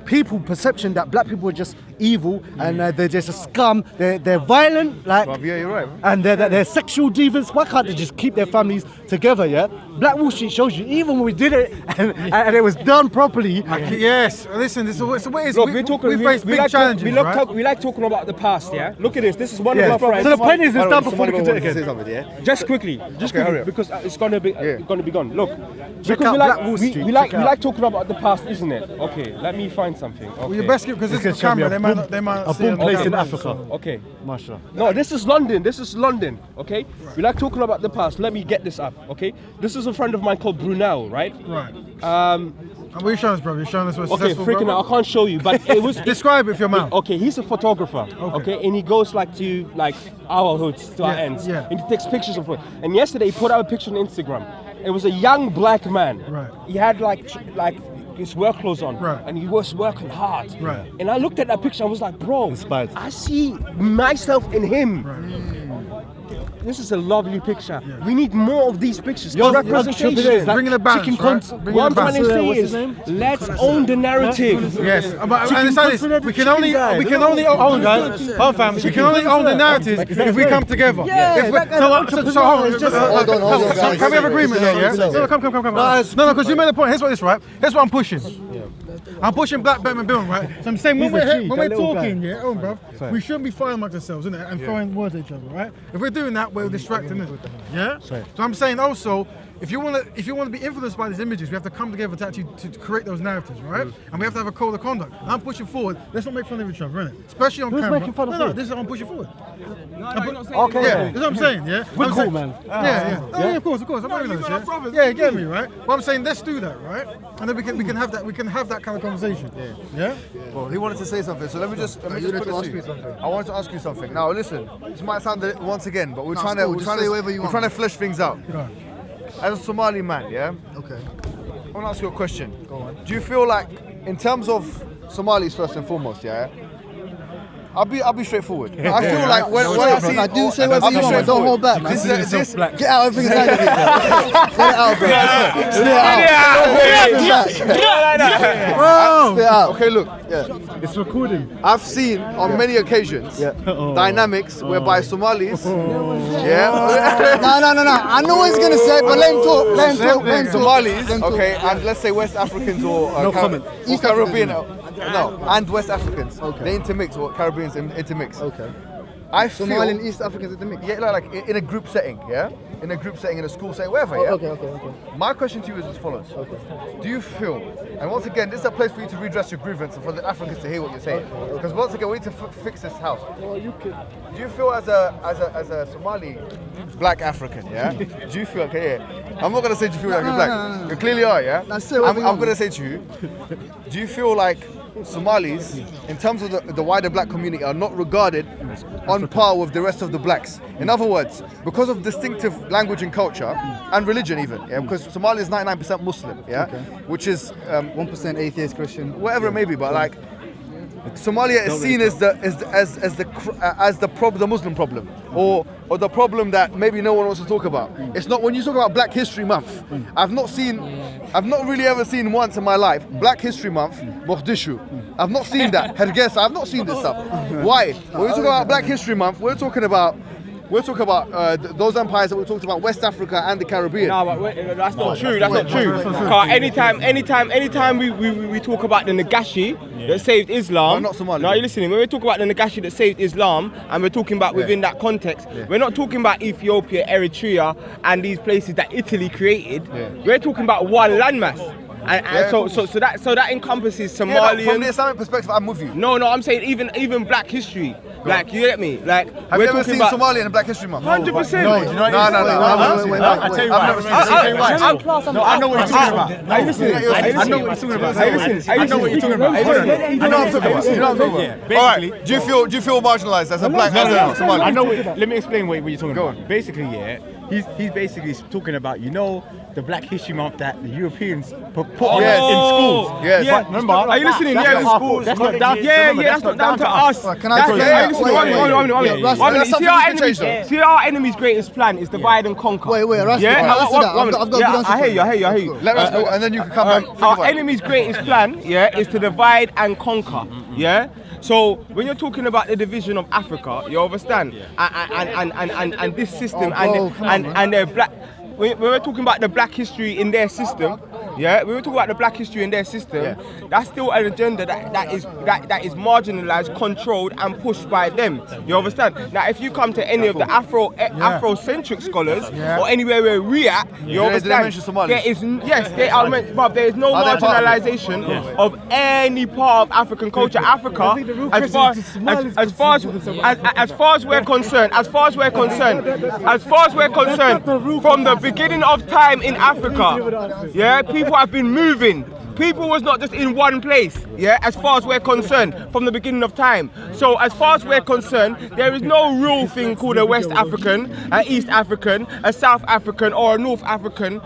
people perception that black people are just evil and they're just a scum, they're violent, like, yeah, you're right. and they're sexual divas. Why can't they just keep their families together? Yeah, Black Wall Street shows you even when we did it and it was done properly. Yes, listen, it's a way. Look, we face big challenges, right? We like talking about the past, yeah? Look at this. This is one of our friends. So the point is, it's done before we can do it again. Just quickly, because it's gonna be gone. Look, Check because out Black Wall Street. we like talking about the past, isn't it? Okay, let me find something. Okay. Well, your best because this is a camera. They might a see boom it place on in camera, Africa. so- Okay. Mashallah. No, this is London. Okay. We like talking about the past. Let me get this up. Okay. This is a friend of mine called Brunel, right? Right. And what are you showing us, bro? You're showing us what's Okay, freaking out. I can't show you, but it was. Describe it with your mouth. Okay, he's a photographer. Okay, and he goes to our hoods, to our ends, and he takes pictures of it. And yesterday he put out a picture on Instagram. It was a young black man. Right. He had like his work clothes on, right, and he was working hard. Right. And I looked at that picture. I was like, bro, inspired. I see myself in him. Right. This is a lovely picture. Yeah. We need more of these pictures. Representation. Bringing the balance. What I'm trying to say is, let's own the narrative. Yes, but understand this. We can only own, guys. Our families. We can only own the narrative if we come together. Yeah. So hold on, guys. Can we have agreement here? Yeah. No, come. No, because you made the point. Here's what this, right? Here's what I'm pushing. I'm pushing Black Batman Bill, right? So I'm saying when we're talking, bruv, we shouldn't be fighting amongst ourselves, innit? And throwing words at each other, right? If we're doing that, we're distracting it. Yeah? So I'm saying also, if you want to be influenced by these images, we have to come together to actually to create those narratives, right? And we have to have a code of conduct. And I'm pushing forward. Let's not make fun of each other, innit? Especially on camera. Making fun of no, this is I'm pushing forward. Okay. Yeah, that's what I'm saying. Yeah. We're cool, man. Yeah. Of course. I'm not even yeah, you get me, right? But I'm saying let's do that, right? And then we can have that kind of conversation. Yeah. Well, he wanted to say something, so let me just put it to you. I wanted to ask you something. Now, listen, this might sound once again, but we're trying to flesh things out. As a Somali man, yeah? Okay. I want to ask you a question. Go on. Do you feel like, in terms of Somalis first and foremost, yeah? I'll be straightforward. I feel like when I see... I do say whatever you want, don't hold back, man. Get out everything inside of it, bro. Get it out, bro. Spit it out. Okay, look. It's recording. I've seen on many occasions dynamics whereby Somalis... Yeah? No. I know what he's going to say, but let him talk. Somalis, okay, and let's say West Africans or Caribbean... No, and West Africans. Okay. They intermix, or Caribbeans intermix. Okay. I feel Somali and East Africans intermix. Yeah, like in a group setting, yeah? In a group setting, in a school setting, wherever, yeah? Okay. My question to you is as follows. Okay. Do you feel, and once again, this is a place for you to redress your grievance and for the Africans to hear what you're saying. Because once again, we need to fix this house. Do you feel as a Somali black African, yeah? Do you feel, okay, yeah. I'm not going to say do you feel like you're black. No. You clearly are, yeah? I'm going to say to you, do you feel like Somalis, in terms of the wider black community, are not regarded on par with the rest of the blacks? In other words, because of distinctive language and culture, and religion even, yeah? Because Somalia is 99% Muslim, yeah? Which is... 1% atheist, Christian. Whatever it may be, but like... Somalia is seen as the Muslim problem, or the problem that maybe no one wants to talk about. It's not, when you talk about Black History Month, I've not really ever seen once in my life Black History Month, Mogadishu. I've not seen that. Hargeisa, I've not seen this stuff. Why? When we talk about Black History Month, we're talking about those empires that we talked about, West Africa and the Caribbean. No, but that's not true. That's not true. Anytime we talk about the Nagashi that saved Islam. No, not Somalia. No, you're listening. When we talk about the Nagashi that saved Islam, and we're talking about within that context, we're not talking about Ethiopia, Eritrea, and these places that Italy created. We're talking about one landmass. So that encompasses From the Somalians. Islamic perspective, I'm with you. No, I'm saying even Black history. Like, you get me? Like, Have you ever seen Somalia in Black History Month? 100%. No. I'll tell you why. No, I know what you're talking about. I know what you're talking about. I know what you're talking about. I know what I'm talking about. All right. Do you feel marginalized as a black Somali? I know. Let me explain what you're talking about. Basically, yeah, he's basically talking about, you know, the Black History Month that the Europeans put on in schools. Yes. Yeah. Remember? Are you listening? Yeah, in schools. That's not down. That's not down to us. Can I See, our enemy's greatest plan is divide and conquer. Wait, Rasta. I've got I hear you. Let us know, and then you can come back. Our enemy's greatest plan, is to divide and conquer. Yeah. So when you're talking about the division of Africa, you understand, and this system and their black. When we're talking about the black history in their system, when we're talking about the black history in their system, that's still an agenda that is marginalized, controlled, and pushed by them. You understand? Now, if you come to any of the Afrocentric scholars or anywhere where we at, you understand? There is but there is no marginalization of any part of African culture. Africa, as far as we're concerned, from the beginning of time in Africa, people have been moving. People was not just in one place, as far as we're concerned, from the beginning of time. So as far as we're concerned, there is no real thing called a West African, an East African, a South African, or a North African,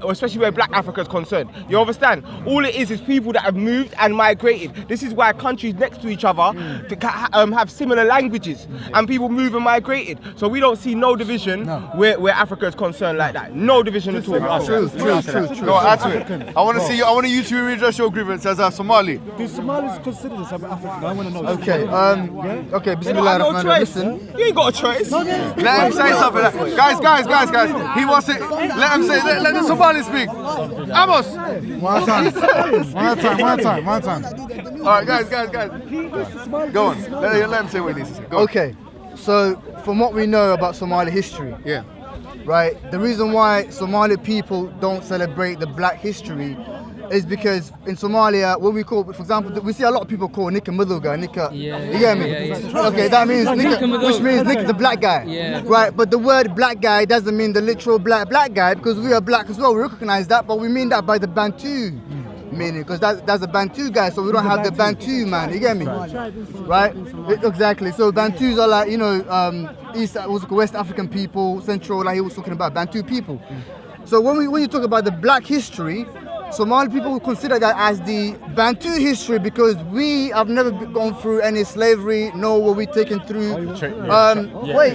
especially where Black Africa is concerned. You understand? All it is people that have moved and migrated. This is why countries next to each other have similar languages, and people move and migrated. So we don't see no division where Africa is concerned like that. No division at all. True. Go add to it. I want to you to redress your grievance as a Somali. Do Somalis consider themselves African? I want to know. Okay, Bismillah ar-Rahman ar-Rahim. Listen. You ain't got a choice. Let him say something. Guys. He wants it. Let him say. Let the Somali speak. Amos. One time. All right, guys. Go on. Let him say what he needs to say. Go on. Okay, so from what we know about Somali history, right, the reason why Somali people don't celebrate the Black history is because in Somalia, what we call, for example, we see a lot of people call Nika Muduga, Nika. You get me? Okay, that means Nika, which means Nika the black guy. Right, but the word black guy doesn't mean the literal black guy, because we are black as well. We recognize that, but we mean that by the Bantu meaning, because that's a Bantu guy, so we don't have the Bantu man. You get me? Right? Exactly. So Bantus are like, West African people, Central, like he was talking about Bantu people. So when you talk about the Black history, Somali people will consider that as the Bantu history, because we have never gone through any slavery, nor were we taken through. Wait.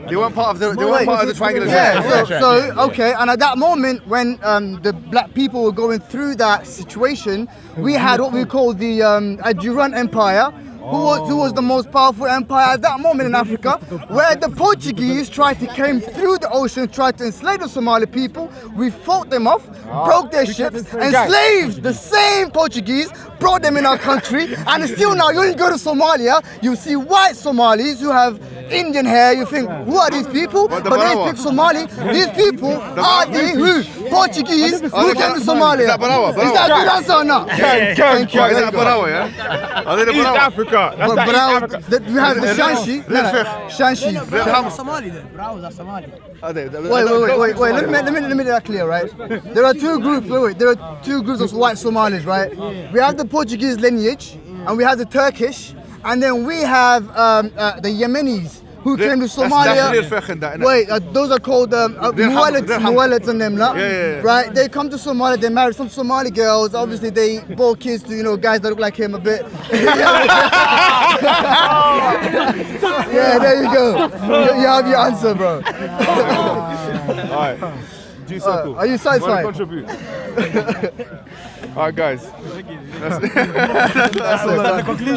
They weren't part of the triangle. Okay, and at that moment when the Black people were going through that situation, we had what we call the Ajuran Empire, who was the most powerful empire at that moment in Africa, where the Portuguese came through the ocean, tried to enslave the Somali people. We fought them off, broke their ships, enslaved the same Portuguese, brought them in our country, and still now, when you go to Somalia, you see white Somalis who have Indian hair. You think, who are these people? But they speak Somali. These people are the Portuguese who came to Somalia. Is that a good answer or not? Thank you. Is that Barawa, yeah? Are they the East Africa. That's but East Africa. We have the Shanshi. Shanshi. Somali then. Brows are Somali. Wait. Let me make that clear, right? There are two groups. There are two groups of white Somalis, right? We have the Portuguese lineage, and we have the Turkish, and then we have the Yemenis who came to Somalia. Those are called Muwallets and them, right? They come to Somalia, they marry some Somali girls. Obviously, they bore kids to guys that look like him a bit. Yeah, there you go. You have your answer, bro. All right. Are you satisfied? Alright, guys. That's the conclusion.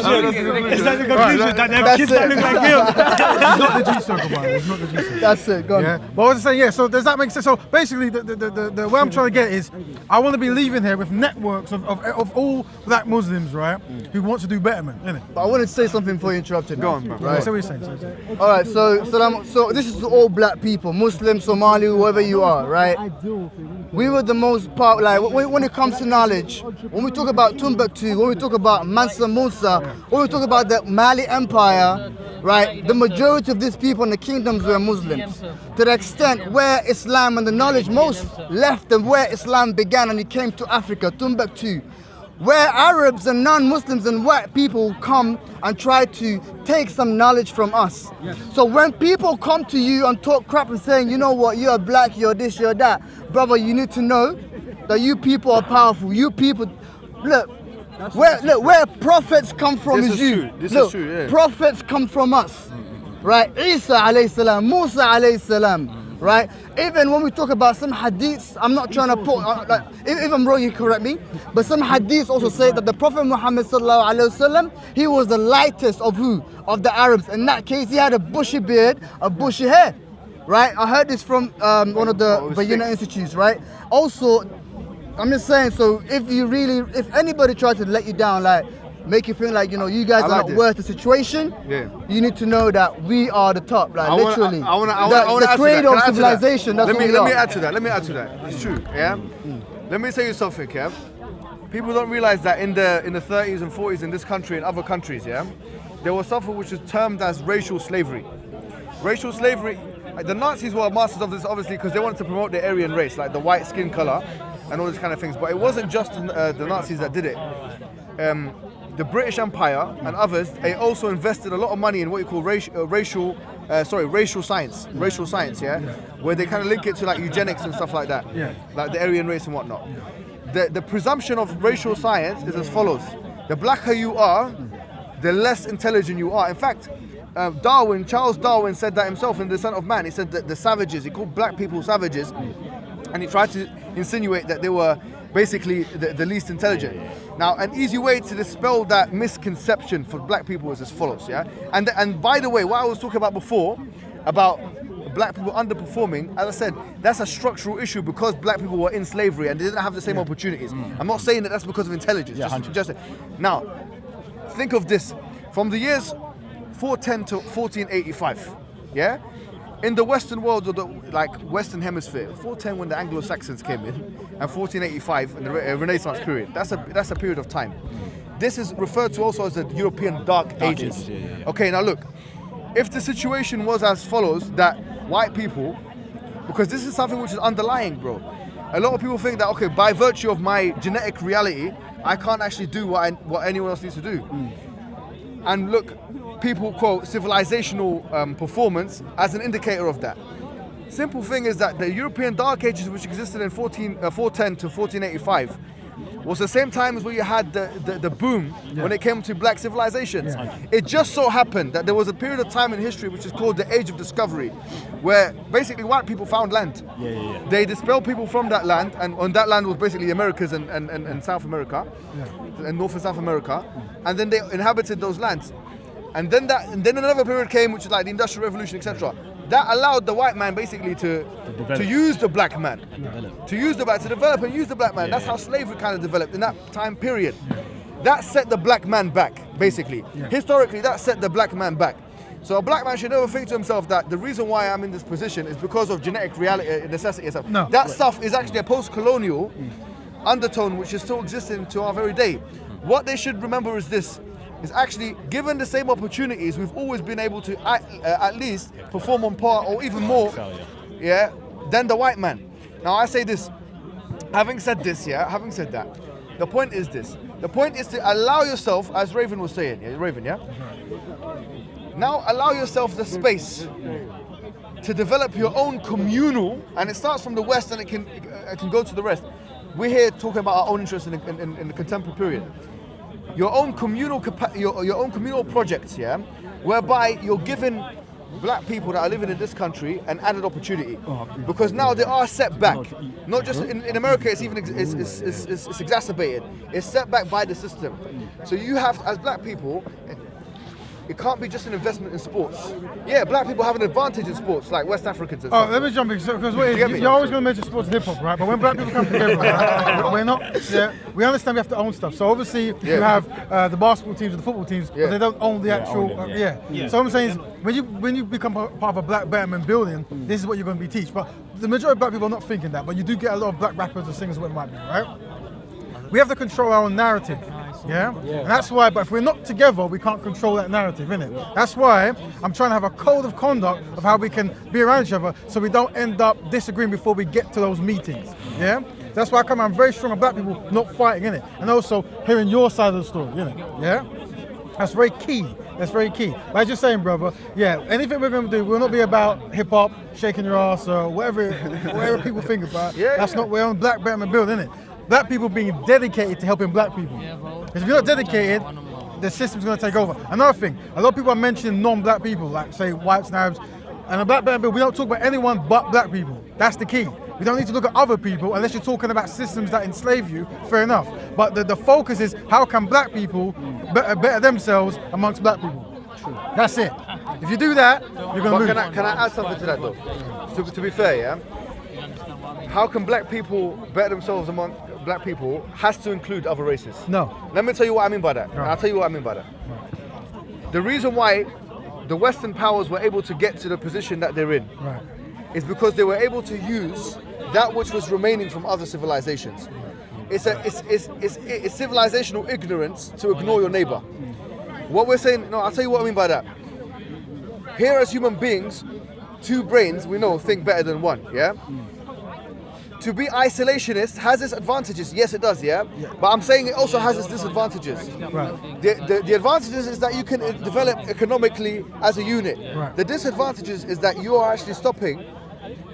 Is that the conclusion? That they have kids that look like him? It's not the G-circle, man. It's not the G-circle. That's it. Go on. Yeah. But I was saying, so does that make sense? So basically, the way I'm trying to get is, I want to be leaving here with networks of all Black Muslims, right, who want to do betterment, innit? But I wanted to say something before you interrupted. Go on, bro. Right. So what are you saying? All right. So this is all Black people, Muslim, Somali, whoever you are, right? We were the most powerful. right, when it comes to knowledge, when we talk about Timbuktu, when we talk about Mansa Musa, when we talk about the Mali Empire, right, the majority of these people in the kingdoms were Muslims. To the extent where Islam and the knowledge most left and where Islam began and it came to Africa, Timbuktu, where Arabs and non-Muslims and white people come and try to take some knowledge from us. So when people come to you and talk crap and saying, you know what, you're black, you're this, you're that, brother, you need to know that you people are powerful. You people, look, where prophets come from This is is you. true. This Look, is true, yeah. prophets come from us, right? Isa alayhi salam, Musa alayhi salam. Right? Even when we talk about some hadiths, I'm not trying to put, like, if I'm wrong, you correct me, but some hadiths also say that the Prophet Muhammad sallallahu alaihi wasallam, he was the lightest of who? Of the Arabs. In that case, he had a bushy beard, a bushy hair. Right? I heard this from one of the Bayina Institutes, right? Also, I'm just saying, so if anybody tries to let you down, like, make you feel like, you know, you guys are not worth the situation, you need to know that we are the top, like, literally. The cradle of civilization, that's what we are. Let me add to that. It's true, yeah? Let me tell you something, yeah? People don't realize that in the 30s and 40s in this country and other countries, yeah? There was something which is termed as racial slavery. Racial slavery, the Nazis were masters of this, obviously, because they wanted to promote the Aryan race, like the white skin color and all these kind of things. But it wasn't just the Nazis that did it. The British Empire and others, they also invested a lot of money in what you call racial science, yeah? Where they kind of link it to like eugenics and stuff like that, like the Aryan race and whatnot. The presumption of racial science is as follows: the blacker you are, the less intelligent you are. In fact, Charles Darwin said that himself in The Descent of Man. He said that the savages, he called black people savages, and he tried to insinuate that they were basically the least intelligent. Now, an easy way to dispel that misconception for black people is as follows, yeah? And by the way, what I was talking about before, about black people underperforming, as I said, that's a structural issue because black people were in slavery and they didn't have the same opportunities. I'm not saying that that's because of intelligence. Now, think of this. From the years 410 to 1485, yeah? In the Western world, or the Western Hemisphere, 410 when the Anglo-Saxons came in, and 1485 in the Renaissance period. That's a period of time. This is referred to also as the European Dark Ages. Okay, now look, if the situation was as follows, that white people, because this is something which is underlying, bro. A lot of people think that, okay, by virtue of my genetic reality, I can't actually do what anyone else needs to do. And look, people quote civilizational performance as an indicator of that. Simple thing is that the European Dark Ages, which existed in 410 to 1485, was the same time as where you had the boom when it came to black civilizations. It just so happened that there was a period of time in history which is called the Age of Discovery, where basically white people found land. They dispelled people from that land, and on that land was basically the Americas and South America, and North and South America, and then they inhabited those lands. And then another period came, which is like the Industrial Revolution, etc. That allowed the white man basically to use the black man, to develop and use the black man. That's how slavery kind of developed in that time period. That set the black man back, basically. Historically, that set the black man back. So a black man should never think to himself that the reason why I'm in this position is because of genetic reality, necessity and stuff. No. That stuff is actually a post-colonial undertone which is still existing to our very day. What they should remember is this. Is actually, given the same opportunities, we've always been able to at least perform on par or even more, than the white man. Now I say this, having said that, the point is this. The point is to allow yourself, as Raven was saying, now allow yourself the space to develop your own communal, and it starts from the West and it can go to the rest. We're here talking about our own interests in the contemporary period. Your own communal projects, whereby you're giving black people that are living in this country an added opportunity, because now they are set back. Not just in America, it's even it's exacerbated. It's set back by the system. So you have, as black people, it can't be just an investment in sports. Yeah, black people have an advantage in sports, like West Africans and Oh, stuff. let me jump in, because you're always going to mention sports and hip hop, right? But when black people come together, right, we're not. Yeah, we understand we have to own stuff. So obviously you have the basketball teams and the football teams, but they don't own the actual. So what I'm saying is, when you become part of a black betterment building, this is what you're going to be teach. But the majority of black people are not thinking that. But you do get a lot of black rappers or singers, what it might be, right? We have to control our own narrative. Yeah? And that's why, but if we're not together, we can't control that narrative, innit? That's why I'm trying to have a code of conduct of how we can be around each other so we don't end up disagreeing before we get to those meetings. Yeah? That's why I'm very strong on black people not fighting, innit? And also hearing your side of the story, innit? Yeah? That's very key. That's very key. Like you're saying, brother, anything we're going to do will not be about hip-hop, shaking your ass, or whatever people think about. That's not, we're on black betterment building, innit? Black people being dedicated to helping black people. Because if you're not dedicated, the system's going to take over. Another thing, a lot of people are mentioning non-black people, like say whites, Arabs, and a black bill, we don't talk about anyone but black people. That's the key. We don't need to look at other people unless you're talking about systems that enslave you, fair enough. But the focus is how can black people better themselves amongst black people. That's it. If you do that, you're going to lose. Can I add something to that though? To be fair, yeah? How can black people better themselves among black people has to include other races? No. Let me tell you what I mean by that. No. I'll tell you what I mean by that. The reason why the Western powers were able to get to the position that they're in is because they were able to use that which was remaining from other civilizations. It's civilizational ignorance to ignore your neighbor. What we're saying, no, I'll tell you what I mean by that. Here as human beings, two brains, we know, think better than one, yeah? To be isolationist has its advantages. Yes, it does, yeah? But I'm saying it also has its disadvantages. Right. The advantages is that you can develop economically as a unit. Right. The disadvantages is that you are actually stopping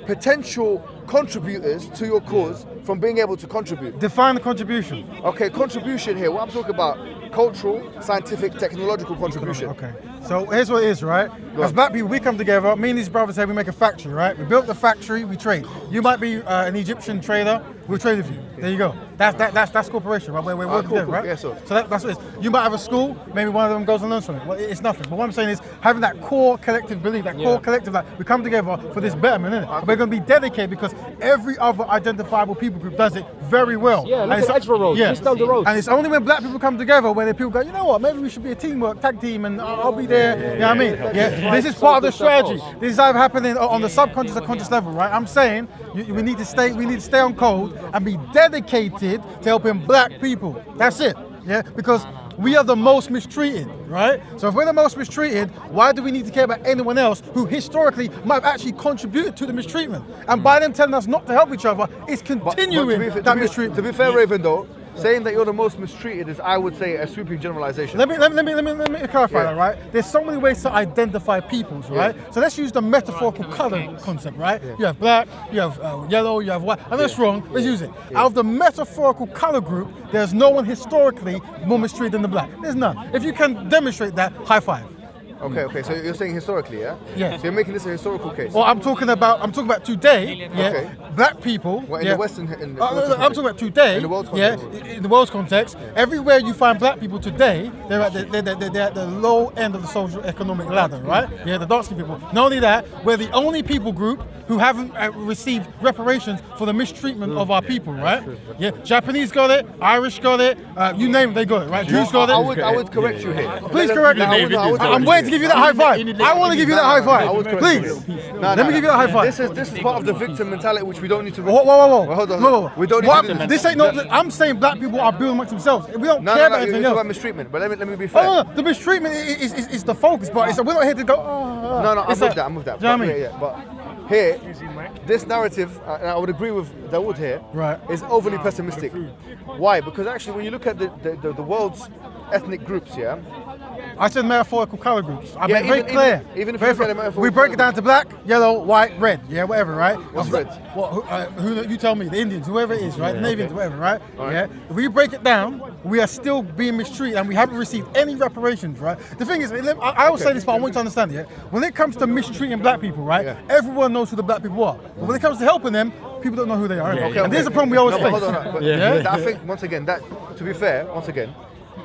potential contributors to your cause from being able to contribute. Define the contribution. Okay, contribution here. What I'm talking about, cultural, scientific, technological contribution. Okay. So here's what it is, right? As black people, we come together. Me and these brothers say we make a factory, right? We built the factory, we trade. You might be an Egyptian trader, we'll trade with you. There you go. That's cooperation, right? We're working together, right? Yeah, so that's what it is. You might have a school, maybe one of them goes and learns from it. Well, it's nothing. But what I'm saying is having that core collective belief, that core collective, that we come together for this betterment, innit? And we're going to be dedicated because every other identifiable people group does it very well. Yeah, look at Edgeville Road, just down the road. And it's only when black people come together where the people go, you know what, maybe we should be a teamwork, tag team, and I'll be there. You know what I mean? Yeah. This is part of the strategy. This is either happening on the subconscious or conscious level, right? I'm saying we need to stay on code and be dedicated to helping black people. That's it. Yeah, because we are the most mistreated, right? So if we're the most mistreated, why do we need to care about anyone else who historically might have actually contributed to the mistreatment? And by them telling us not to help each other, it's continuing that mistreatment. To be fair, Raven, though, saying that you're the most mistreated is, I would say, a sweeping generalization. Let me clarify that, right? There's so many ways to identify peoples, right? So let's use the metaphorical color concept, right? You have black, you have yellow, you have white. I know it's wrong, let's use it. Out of the metaphorical color group, there's no one historically more mistreated than the black. There's none. If you can demonstrate that, high five. Okay. So you're saying historically, yeah? Yeah. So you're making this a historical case. Well, I'm talking about today. Yeah. Okay. Black people. Well, in the Western. I'm talking about today. In the world's context. Yeah. In the world's context, everywhere you find black people today, they're at the low end of the social economic ladder, right? Yeah, the dark skinned people. Not only that, we're the only people group who haven't received reparations for the mistreatment of our people, right? Yeah. Japanese got it. Irish got it. You name it, they got it, right? Jews got it. I would correct you here. Please correct me. I'm waiting to give you that high five. I want to give you that high five. Please. Let me give you that high five. This is part of the victim mentality which we don't need to. Whoa. Well, hold on. No. We don't need to. This ain't no. I'm saying black people are building amongst themselves. We don't care about anything else. About mistreatment, but let me be fair. No. The mistreatment is the focus, but we're not here to go. No. I'm with that. Do you know what I mean? Yeah. But here, this narrative, and I would agree with Dawood here, right, is overly pessimistic. Why? Because actually, when you look at the world's ethnic groups, yeah. I said metaphorical color groups. I'm very clear. Even if you look at the metaphorical, we break it down to black, yellow, white, red. Yeah, whatever, right? What's red? Who you tell me? The Indians, whoever it is, right? The Navians, whatever, right? Yeah. If we break it down, we are still being mistreated, and we haven't received any reparations, right? The thing is, I always say this, but I want you to understand it. When it comes to mistreating black people, right? Everyone knows who the black people are, but when it comes to helping them, people don't know who they are. And there's a problem we always face. Hold on. I think once again, that to be fair,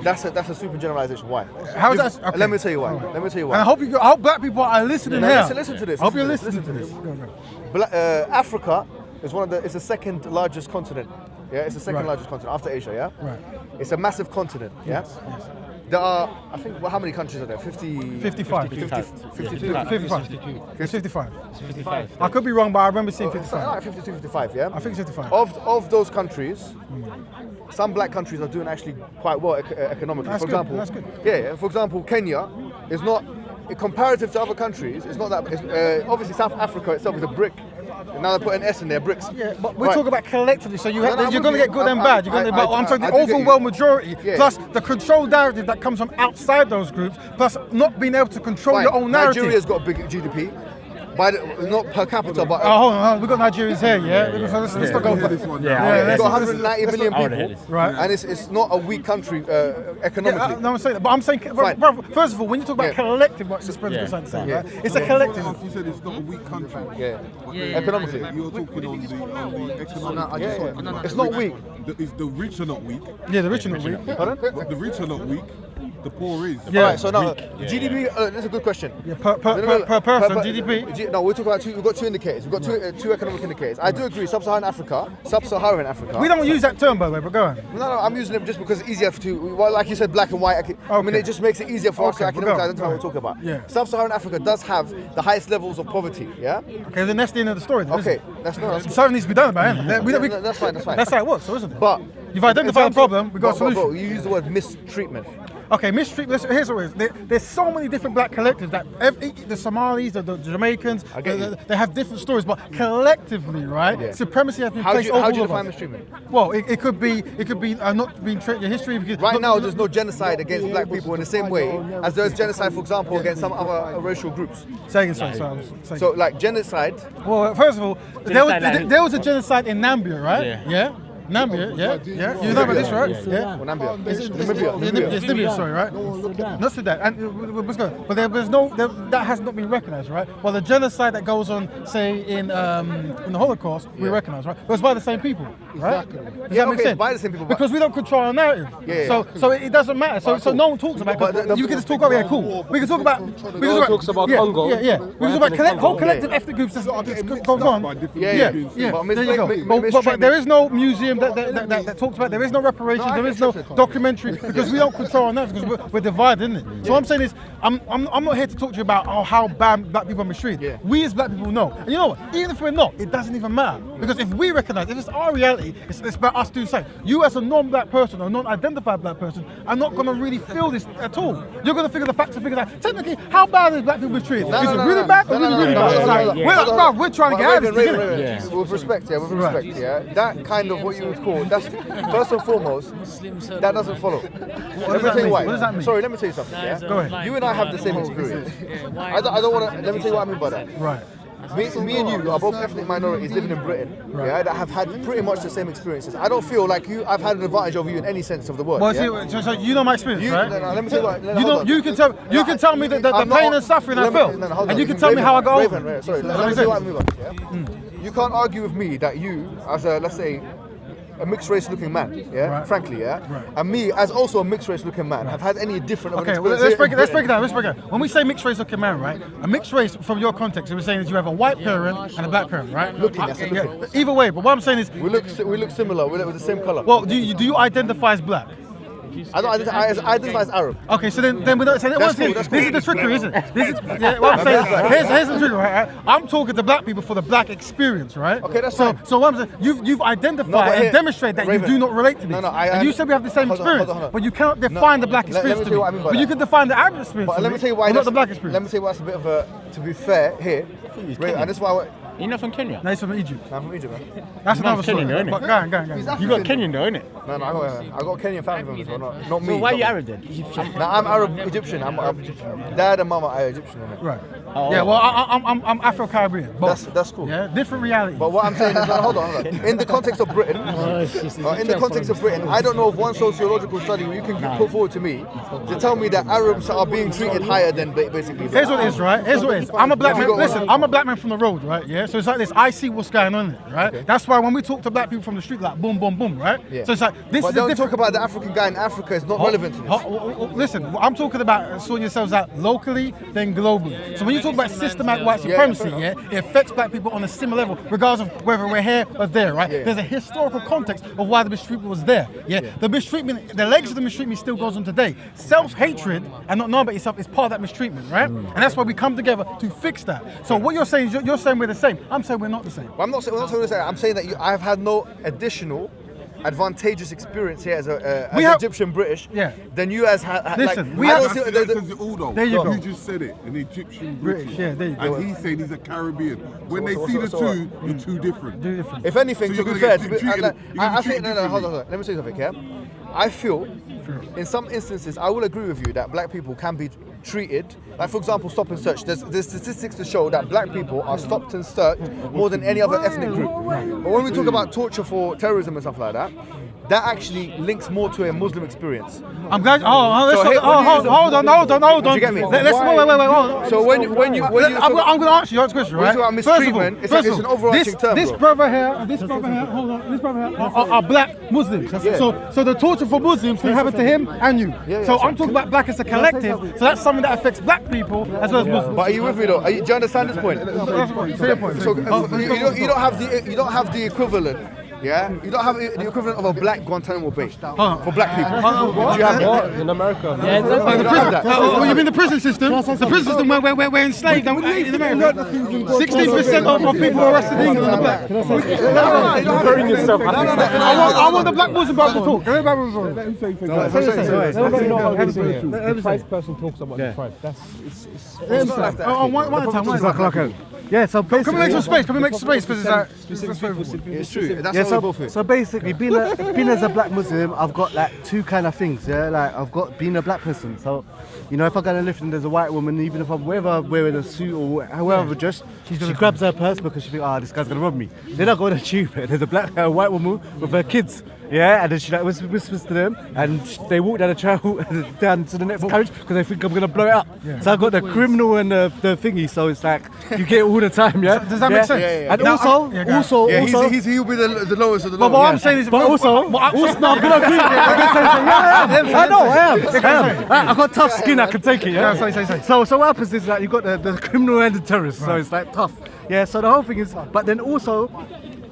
That's a super generalization. Why? How is that? Okay. Let me tell you why. Right. Let me tell you And I why. hope black people are listening here. Listen to this. I hope you're listen listening to this. Go. Africa is it's the second largest continent. Yeah, it's the second largest continent after Asia. Yeah. Right. It's a massive continent. Yeah. Yes. There are, I think, how many countries are there? 50. 55. 52. 55. It's 55. I could be wrong, but I remember seeing 55. 52, 55, yeah? I think 55. Of those countries, some black countries are doing actually quite well economically. That's for good, example, that's good. Yeah, for example, Kenya is not, comparative to other countries, it's not that, obviously South Africa itself is a brick. Now they put an S in there, bricks. Yeah, but we're Right. talking about collectively, so you're going to get good and I- bad. You're going to, I- but I'm saying the I do get you. overwhelming majority, Yeah. plus the control narrative that comes from outside those groups, plus not being able to control your own narrative. Nigeria's got a big GDP, not per capita, but hold on, we've got Nigerians here, yeah? So let's not go for this one. it's got 190 million people, Right. and it's not a weak country economically. No, I'm saying that, but I'm saying, Fine. bro, first of all, when you talk about Yeah. collective, what this president is saying, right? It's a collective. You said it's not a weak country. Economically. You're talking on the economic. It's not weak. The rich are not weak. Yeah, the rich are not weak. Pardon? The rich are not weak. The poor is. Yeah. Alright, so now GDP. That's a good question. Yeah, per person, GDP. No, we're talking about we've got two indicators. We've got two economic indicators. I do agree. Sub-Saharan Africa. We don't use that term, by the way, but go on. No, I'm using it just because it's easier to. Well, like you said, black and white. I mean, it just makes it easier for us to academically identify what we're talking about. Yeah. Sub-Saharan Africa does have the highest levels of poverty. Yeah. Okay, then that's the end of the story. Then, Okay, that's not. Something needs to be done about it. That's fine. That's fine. That's how it works, so isn't it? But you've identified the problem. We've got a solution. Bro, you use the word mistreatment. Okay, mistreatment. Here's what it is. There's so many different black collectives that the Somalis, the Jamaicans, they have different stories, but collectively, right? Yeah. Supremacy has been placed over How do you all of define us. mistreatment? Well, it could be not being trained in history. Because Right now, there's no genocide against black people in the same way as there is genocide, for example, against some other racial groups. Say again, sorry. So, like genocide. Well, first of all, there was a genocide in Nambia, right? Yeah. Nambia, yeah. You know about this, right? Yeah. Well, Nambia. Namibia. It's Namibia, sorry, right? Not Sudan. And let's go. But there's that has not been recognised, right? Well, the genocide that goes on, say in the Holocaust, we recognise, right? But it's by the same people, right? Does that make sense? By the same people. Because we don't control our narrative. So it doesn't matter. So no one talks about it. You can just talk about it. Cool. We can talk about. talks about Congo. Yeah. We can talk about whole collective ethnic groups that's gone on. Yeah. There you go. But there is no museum that talks about. There is no reparations. There is no documentary because we don't control our narrative because we're divided, isn't it? So what I'm saying is, I'm not here to talk to you about how bad black people are mistreated. We as black people know, and you know what? Even if we're not, it doesn't even matter because if we recognise, if it's our reality, it's about us doing something. You as a non-black person or non-identified black person are not going to really feel this at all. You're going to figure the facts and figure out technically how bad is black people mistreated. Is it really bad or really bad? We're trying to get out of this. With respect, that kind of what you would call that's first and foremost that doesn't follow. Let me tell you why. What does that mean? Sorry, let me tell you something. Yeah? Go ahead. You and I have the same experience. I don't want to. Let me tell you what I mean by that. Right. Me and you are both ethnic minorities living in Britain, that have had pretty much the same experiences. I don't feel like I've had an advantage over you in any sense of the word. Well, so you know my experience, right? Let me tell you what. You can tell me the pain and suffering I felt, and you can tell me how I got over it. Sorry, let me tell you what I mean by that. You can't argue with me that you, as a, let's say, a mixed race looking man, frankly, and me as also a mixed race looking man have had any different of an experience. Let's break it down. When we say mixed race looking man, right? A mixed race from your context, we're saying is you have a white parent and a black parent, right? Looking. Either way, but what I'm saying is we look similar. We look the same color. Well, do you identify as black? I don't identify as Arab. Okay, so then we don't say that. This is the trickery, isn't it? What I'm saying, here's the trickery, right? I'm talking to black people for the black experience, right? Okay, that's fine. So what I'm saying, you've identified and demonstrated that Raven, you do not relate to this. And you said we have the same experience, but you cannot define the black experience to me. But you can define the Arab experience. But let me tell you why not the black experience. Let me tell you why it's a bit of a. To be fair, here, and this is why. You're not from Kenya? No, he's from Egypt. I'm from Egypt, man. That's another story. Kenyan, though, isn't it? But go on. You got Kenyan though, innit? No, I got Kenyan family members, but not me. So why are you Arab then? No, I'm Arab Egyptian. I'm Egyptian. Dad and mama are Egyptian. Innit? Right. Yeah, well, I'm Afro-Caribbean. That's cool. Yeah, different reality. But what I'm saying is, hold on. In the context of Britain, I don't know of one sociological study you can put forward to me to tell me that Arabs are being treated higher than basically. Here's what it is, right? Here's what it is. I'm a black man. Listen, I'm a black man from the road, right? Yeah. So it's like this. I see what's going on, right? Okay. That's why when we talk to black people from the street, like boom, boom, boom, right? Yeah. So it's like this. But is don't talk about the African guy in Africa. It's not relevant to this. Listen, I'm talking about sorting yourselves out locally, then globally. So when you talk about systematic white supremacy, it affects black people on a similar level, regardless of whether we're here or there, right? There's a historical context of why the mistreatment was there. The mistreatment, the legacy of the mistreatment still goes on today. Self-hatred and not knowing about yourself is part of that mistreatment, right? And that's why we come together to fix that. So what you're saying is you're saying we're the same. I'm saying we're not the same. Well, I'm not saying we're the same. I'm saying that I've had no additional advantageous experience here as Egyptian British than you guys had. Listen, there you go. You just said it, an Egyptian British. Yeah, there you go. And he's saying he's a Caribbean. When they see the two, you're two different. If anything, to be fair, I think, hold on. Let me say something, yeah? I feel, in some instances, I will agree with you that black people can be treated, like for example, stop and search. There's statistics to show that black people are stopped and searched more than any other ethnic group. But when we talk about torture for terrorism and stuff like that, that actually links more to a Muslim experience. I'm glad. Hold on. Do you get me? Wait. So when you I'm going to answer your question, right? About mistreatment, it's an overarching term. This brother here, hold on, this brother here are black Muslims. So the torture for Muslims can happen to him and you. So I'm talking about black as a collective. So that's something that affects black people as well as Muslims. But are you with me though? Do you understand this point? Say your point. So you don't have the equivalent. Yeah, you don't have the equivalent of a black Guantanamo Bay for black people. Do you have that in America? Yeah, the prison. You mean the prison system? The prison system where we're enslaved in America. 16% of people arrested in England are black. You're burying yourself. I want the black Muslim brother to talk. The Price person talks about the price. It's not like that. Okay. Yeah, so basically... Can we make some space? Because it's true. That's what we both feel. So basically, being as a black Muslim, I've got like two kind of things, yeah? Like, I've got being a black person. So, you know, if I go to lift and there's a white woman, even if I'm wearing a suit or however dressed, she grabs her purse because she thinks, this guy's going to rob me. Then I go to the tube, there's a white woman with her kids. Yeah, and then she like whispers to them, and they walk down down to the next carriage because they think I'm gonna blow it up. So I've got the criminal and the thingy, so it's like you get it all the time. Yeah, does that make sense? And also, he'll be the lowest of the low. But what I'm saying is, no, I'm gonna agree. I am. I've got tough skin. I can take it. Yeah. So what happens is that you got the criminal and the terrorist, so it's like tough. Yeah. So the whole thing is, but then also,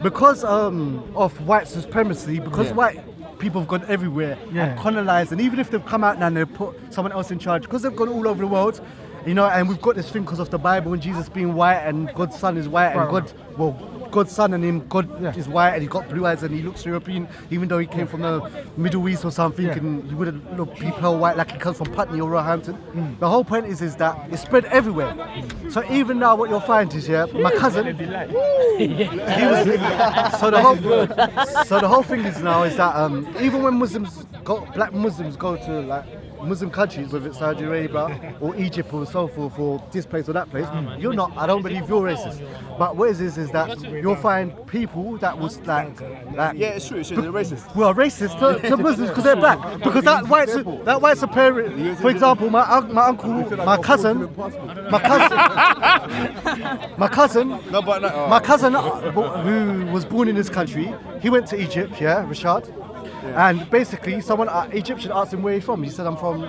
because of white supremacy, because white people have gone everywhere and colonized, and even if they've come out now and they put someone else in charge, because they've gone all over the world, you know, and we've got this thing because of the Bible and Jesus being white and God's son is white and God's son and him, God is white and he got blue eyes and he looks European, even though he came from the Middle East or something, and he wouldn't look people white like he comes from Putney or Roehampton. The whole point is that it's spread everywhere. So even now what you'll find is, my cousin, so the whole thing is now is that even when black Muslims go to like Muslim countries, whether it's Saudi Arabia or Egypt or so forth, or this place or that place, I don't believe you're racist. But what it is that you'll find people that was like yeah, it's true, they're racist. Well, racist to Muslims because they're black. Because that white superior, for example, my uncle, my cousin, who was born in this country, he went to Egypt, Rashad. And basically, Egyptian asked him where he's from. He said, I'm from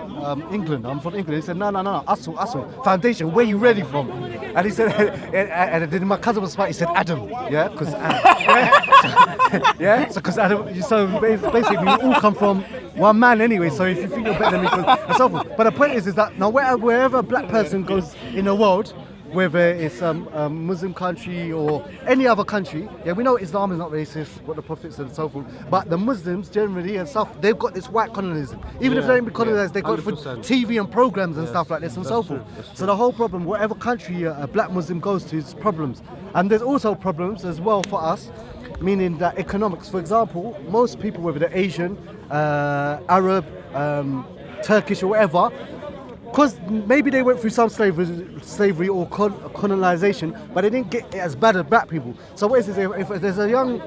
England. He said, no, Asul, foundation, where you really from? And he said, and then my cousin was smart, he said, Adam, because Adam, so basically we all come from one man anyway, so if you think you're better than me, and so forth. But the point is that now wherever a black person goes in the world, whether it's a Muslim country or any other country, we know Islam is not racist, what the Prophet said and so forth, but the Muslims generally and stuff, they've got this white colonialism. Even if they don't be colonized, they've got it for TV and programs and stuff like this and so forth. So the whole problem, whatever country a black Muslim goes to, is problems. And there's also problems as well for us, meaning that economics, for example, most people, whether they're Asian, Arab, Turkish or whatever, because maybe they went through some slavery or colonization, but they didn't get it as bad as black people. So what is this? If there's a young,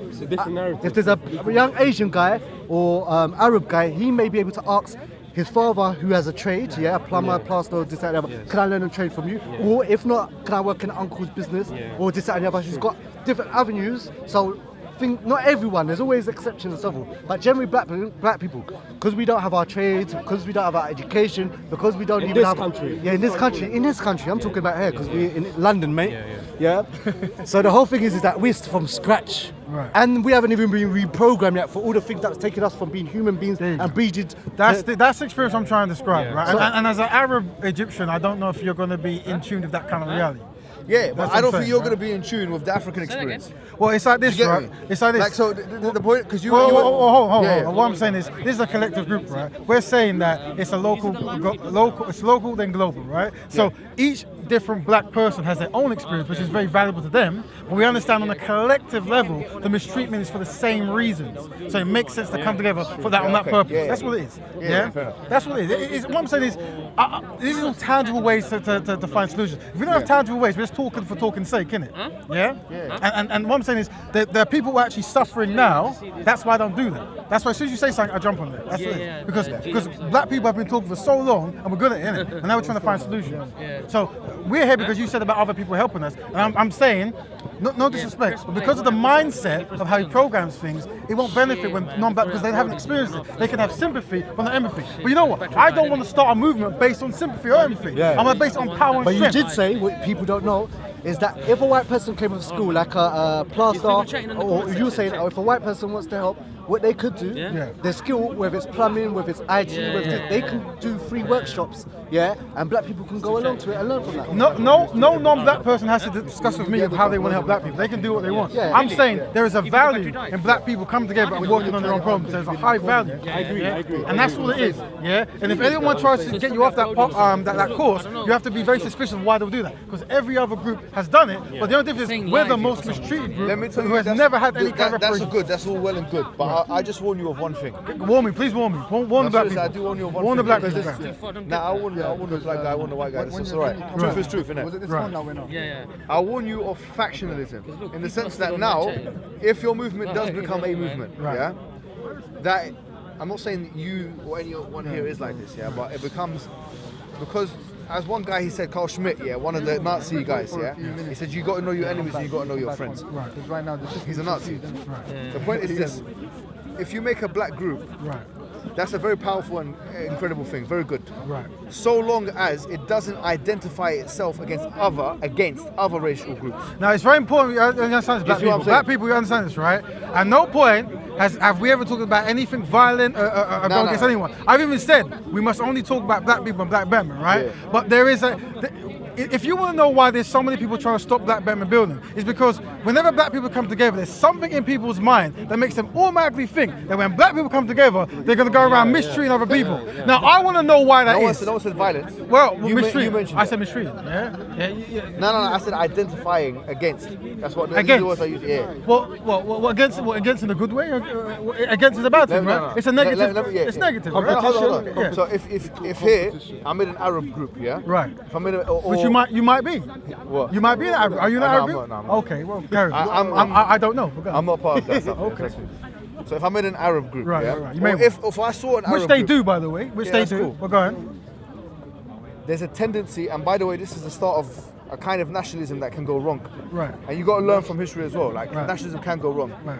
if there's a young Asian guy or Arab guy, he may be able to ask his father, who has a trade, a plumber, plasterer, this, that, and the other, can I learn a trade from you? Or if not, can I work in uncle's business? Or this, that, and the other. He's got different avenues. So not everyone, there's always exceptions and so forth. But generally black people, because we don't have our trades, because we don't have our education, because we don't even have... in this country, I'm talking about here, because we're in London, mate. So the whole thing is that we're from scratch. Right. And we haven't even been reprogrammed yet for all the things that's taken us from being human beings and breeding. That's the experience I'm trying to describe, right? So, and as an Arab Egyptian, I don't know if you're going to be in tune with that kind of reality. Yeah, but I don't think you're going to be in tune with the African experience. Well, it's like this, right? It's like this. Like, so the point, because you... Hold on. What I'm saying is, this is a collective group, right? We're saying that it's a local, it's local then global, right? So each different black person has their own experience, which is very valuable to them. But we understand on a collective level, the mistreatment is for the same reasons. So it makes sense to come together for that on that purpose. That's what it is. That's what it is. What I'm saying is, these are tangible ways to find solutions. If we don't have tangible ways, we're just talking for talking's sake, innit? And what I'm saying is, there are people who are actually suffering now. That's why I don't do that. That's why as soon as you say something, I jump on it. That's what it is. Because black people have been talking for so long, and we're good at it, innit? And now we're trying to find solutions. So we're here because you said about other people helping us. And I'm saying, no disrespect, but because of the mindset of how he programs things, it won't benefit when non-black, because they haven't experienced it. They can have sympathy, but not empathy. But you know what? I don't want to start a movement based on sympathy or empathy. I'm going to base it on power and strength. But you did say, what people don't know, is that if a white person came to school, like a plaster, or you were saying, if a white person wants to help, what they could do, their skill, whether it's plumbing, whether it's IT, they can do free workshops, and black people can go along to it and learn from that. No non-black person has to discuss with me how they want to help black people. They can do what they want. I'm saying there is a value in black people coming together and working on their own problems. There's a high value. I agree. And that's what it is. And if anyone tries to get you off that course, you have to be very suspicious of why they'll do that. Because every other group has done it, but the only difference is we're the most mistreated group who has never had any kind of reparation. That's all well and good, but I just warn you of one thing. Warn me, please warn me. Warn the black people. I do warn you of one thing. Warn the black people. Nah, I warn the black guy, I warn the white guy. That's all right. Truth is truth, innit? I warn you of factionalism, in the sense that now, if your movement does become a movement, that I'm not saying that you or anyone here is like this, but it becomes, because as one guy, he said, Carl Schmitt, one of the Nazi guys, he said, you got to know your enemies and you got to know your friends. He's a Nazi. The point is this: if you make a black group, that's a very powerful and incredible thing, very good. So long as it doesn't identify itself against other racial groups. Now it's very important you understand this, black people, you understand this, right? At no point have we ever talked about anything violent against anyone. I've even said we must only talk about black people and black Batman, right? But there is if you want to know why there's so many people trying to stop black Batman building, it's because whenever black people come together, there's something in people's mind that makes them automatically think that when black people come together, they're going to go around mistreating other people. Now, I want to know why that is. No one said violence. Well, mistreating. I said mistreating. No, I said identifying against. That's what against. The words I use. Well, against in a good way? Against is a bad thing, right? No. It's a negative. It's negative. Hold on. So if here, I'm in an Arab group, right. If I'm in which you might be. What? You might be an Arab. Are you an Arab group? No, I'm not. Okay, well, Gary. I don't know. I'm not part of that stuff. Okay. So if I'm in an Arab group, right. If I saw an Arab which they group, do, by the way, which they do. Cool. Well, go on. There's a tendency, and by the way, this is the start of a kind of nationalism that can go wrong. Right. And you got to learn from history as well. Like nationalism can go wrong. Right.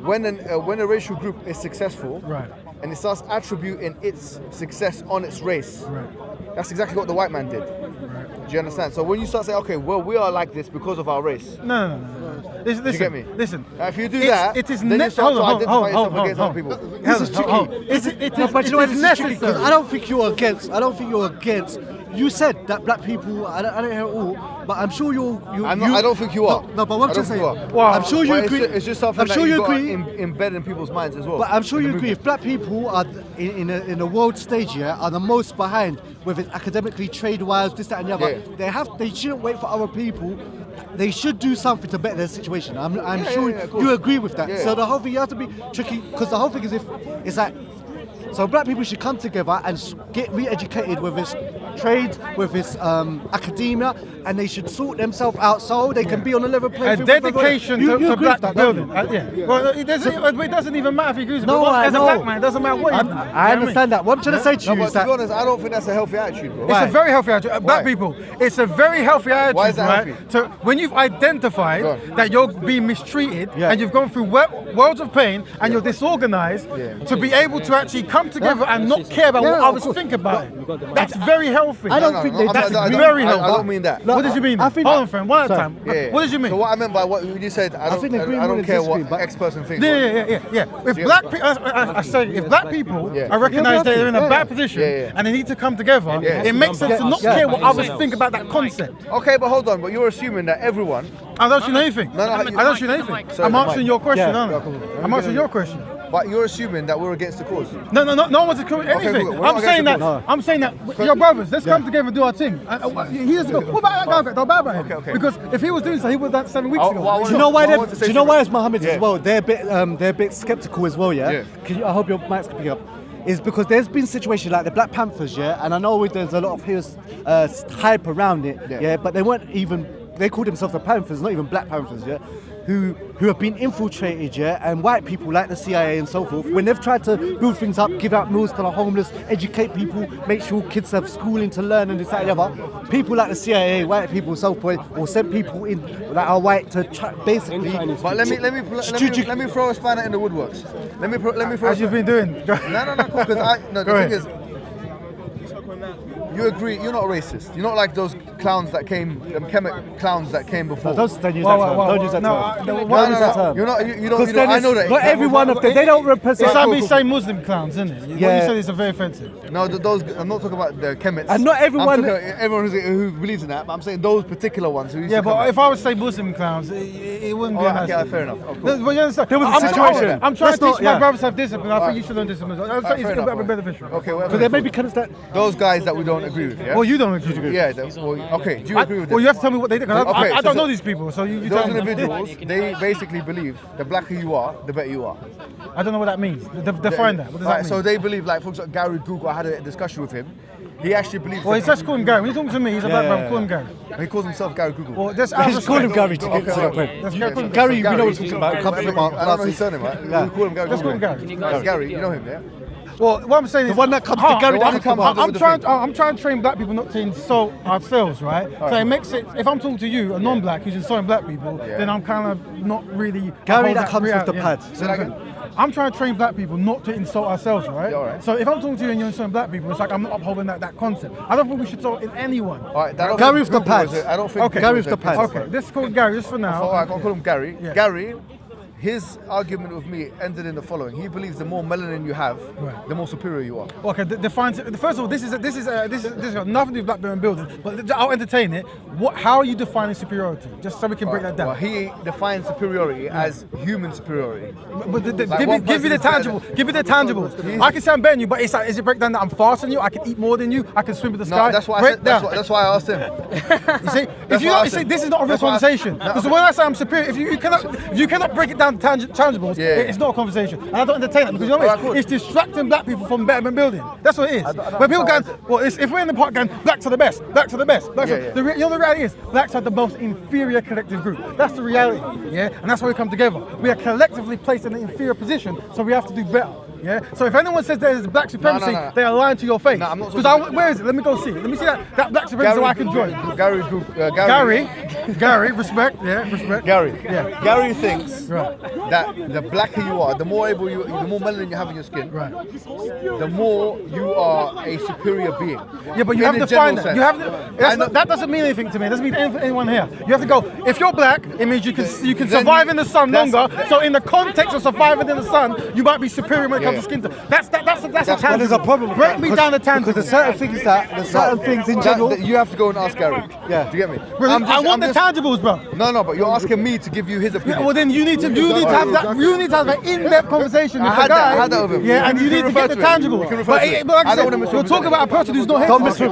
When a racial group is successful, right, and it starts attributing its success on its race, right, that's exactly what the white man did. Right. Do you understand? So when you start saying, okay, well, we are like this because of our race. No. Listen, do you get me? Listen. If you do that, it is then you start to identify yourself against other people. This is tricky. But you know what, this is tricky because I don't think you're against. You said that black people, I don't hear it all, but I'm sure I don't think you are. No, but what I'm just saying, I'm sure you agree. It's just something that you got embedded in people's minds as well. But I'm sure you agree, if black people are in the world stage are the most behind, whether it's academically, trade-wise, this, that, and the other, they shouldn't wait for other people. They should do something to better their situation. I'm sure you agree with that. So the whole thing, you have to be tricky, because the whole thing is so black people should come together and get re-educated, whether it's trades, whether it's academia, and they should sort themselves out so they can be on a level playing A field. dedication You to agree black with that, don't building. you? Yeah. Well, it doesn't even matter if you agree with it. No, But I as a know. black man, it doesn't matter what you do. I understand that. What I'm trying to say to No, you but is to that be honest, I don't think that's a healthy attitude, bro. It's a very healthy attitude. Black Why? people, it's a very healthy attitude, Why is that right? healthy? So when you've identified Go on. that you're being mistreated and you've gone through worlds of pain and you're disorganized, to be able to actually come together and not care about what of others course. think about it. That's very healthy. I don't think they. That's I don't- very I healthy. don't mean that. What did you mean? I think- Hold on, friend. One at a Sorry. time. Yeah. What did you mean? So what I meant by what you said, I think they agree don't with care disagree, what but- X person thinks. Yeah. If black people, I say, if black people Yeah. are recognise Yeah, they're in a yeah. bad position Yeah. and they need to come together, Yeah. it makes sense to not Yeah. care what others think about that concept. Okay, but hold on. But you're assuming that everyone. I don't shoot anything. No, I don't shoot anything. Sorry, I'm answering Mike. your question, Yeah. aren't I? I'm answering your question. But you're assuming that we're against the cause. No one's accusing anything. good. We're not I'm saying against that. the I'm saying that your brothers. Let's come together and do our thing. He doesn't go. What about that guy? Don't bad about him. Okay. Because if he was doing so, he would have done 7 weeks ago. well, Do you know why? Well, I want to say Do you know why as something. Mohammed Yeah. as well? They're a bit skeptical as well. Yeah. Yeah. I hope your mic's picking up. Is because there's been situations like the Black Panthers, yeah, and I know there's a lot of hype around it, yeah, but they weren't even. They called themselves the Panthers, not even Black Panthers, yeah, who have been infiltrated, yeah, and white people like the CIA and so forth, when they've tried to build things up, give out meals to the homeless, educate people, make sure kids have schooling to learn and this, that, and the other, people like the CIA, white people, so forth, or send people in that are white to basically. But let me throw a spanner in the woodworks. Let me throw. As you've been doing. No, cool. Because the Go thing ahead. is, you agree. You're not racist. You're not like those clowns that came, Kemet clowns that came before. Don't use that term. Don't use that term. Don't use that term. You're not. You don't. Because then I know that. not every one of them. They don't represent. It's like me saying Muslim clowns, isn't it? What you Yeah. said is very offensive. No, those. I'm not talking about the Kemets. And not everyone- I'm talking about everyone who believes in that. But I'm saying those particular ones who. Used Yeah, to come but out. if I would say Muslim clowns, it wouldn't be a nice yeah, thing. fair enough. Of No, course. but you understand? There was a I'm situation. I'm trying Let's to teach not- my yeah. brothers have discipline. I think you should learn discipline. I'm saying fair it's enough, be beneficial. Okay, well, Because there may be kind of that. those guys that we don't agree with. Yeah. Well, you don't agree. Yeah. Okay. Do you agree with Well, them? you have to tell me what they do. 'Cause Okay, I so- don't know these people, so you Those tell me. individuals, they basically believe the blacker you are, the better you are. I don't know what that means. Define that. What does Right, that mean? so they believe, like, for example, Gary Google, I had a discussion with him. He actually believes. Well, he's just call him Gary. When he's talking to me, he's a black man. Call him Gary. He calls himself Gary Google. Well, that's out of Just call him respect. Gary to get to the point. That's Yeah, Gary. so- Gary, so we know what we're talking about. I Couple don't know his surname, right? Yeah. We call him Gary. Let's call him Google. Gary. Gary, you know him, yeah? Well, what I'm saying is The one that comes to Gary, the one that comes to I'm with the trying. thing. I'm trying to train black people not to insult ourselves, right? So it makes it. If I'm talking to you, a non-black who's insulting black people, then I'm kind of not really. Gary uphold that comes with the pad. Say that again. I'm trying to train black people not to insult ourselves, right? Yeah, all right. So if I'm talking to you and you're insulting black people, it's like I'm not upholding that concept. I don't think we should insult in anyone. All right, I don't Gary think with the Google pads. is a- I don't think Okay. Google Gary is with a the pads. principle. Okay, let's call Gary just for now. All right, I'll call him Gary. Yeah. Gary, his argument with me ended in the following. He believes the more melanin you have, Right. the more superior you are. Okay, define. First of all, this has nothing to do with black women building, but I'll entertain it. How are you defining superiority? Just so we can break that down. Well, he defines superiority as human superiority. But Like give one me the person is better tangible. than- Give me the tangibles. I can say I'm better than you, but it's like, is it break down that I'm faster than you? I can eat more than you. I can swim with the No, sky. that's why I break said, down. that's why I asked him. You see, That's if you what I don't, you see, said. this is not a real That's what I conversation. said. No, Because when I say I'm superior, if you cannot break it down to tangibles, Yeah. it's not a conversation. And I don't entertain that because you know what Alright, it is? cool. It's distracting black people from betterment building. That's what it is. I don't When people know. go, well, if we're in the park going, blacks are the best, blacks are the best. Blacks Yeah, are, yeah. you know the reality is, blacks are the most inferior collective group. That's the reality, yeah? And that's why we come together. We are collectively placed in an inferior position, so we have to do better. Yeah. So if anyone says there is black supremacy, no. they are lying to your face. No, I'm not Because where is it? Let me go see it. Let me see that black supremacy so I can join. Gary, respect, yeah, respect. Gary. Yeah. Gary thinks Right. that the blacker you are, the more melanin you have in your skin, Right. the more you are a superior being. Yeah, but you In have a to find general that. You have sense. to, that doesn't mean anything to me. It doesn't mean anything to anyone here. You have to go. If you're black, it means you can Then survive you- in the sun that's- longer. So in the context of surviving in the sun, you might be superior when it comes Yeah. to skin tone. That's a But tangible. there's a problem. with Break that, me because- down the tangible. Because there's certain things in general. You have to go and ask Gary. Yeah. Do you get me? Bro, I want the tangibles, bro. No, but you're asking me to give you his opinion. Yeah, well then you need to have an in-depth conversation with the guy. I had that with him. Yeah, and you need to get the tangibles. But like I said, you're talking about a person who's not here today.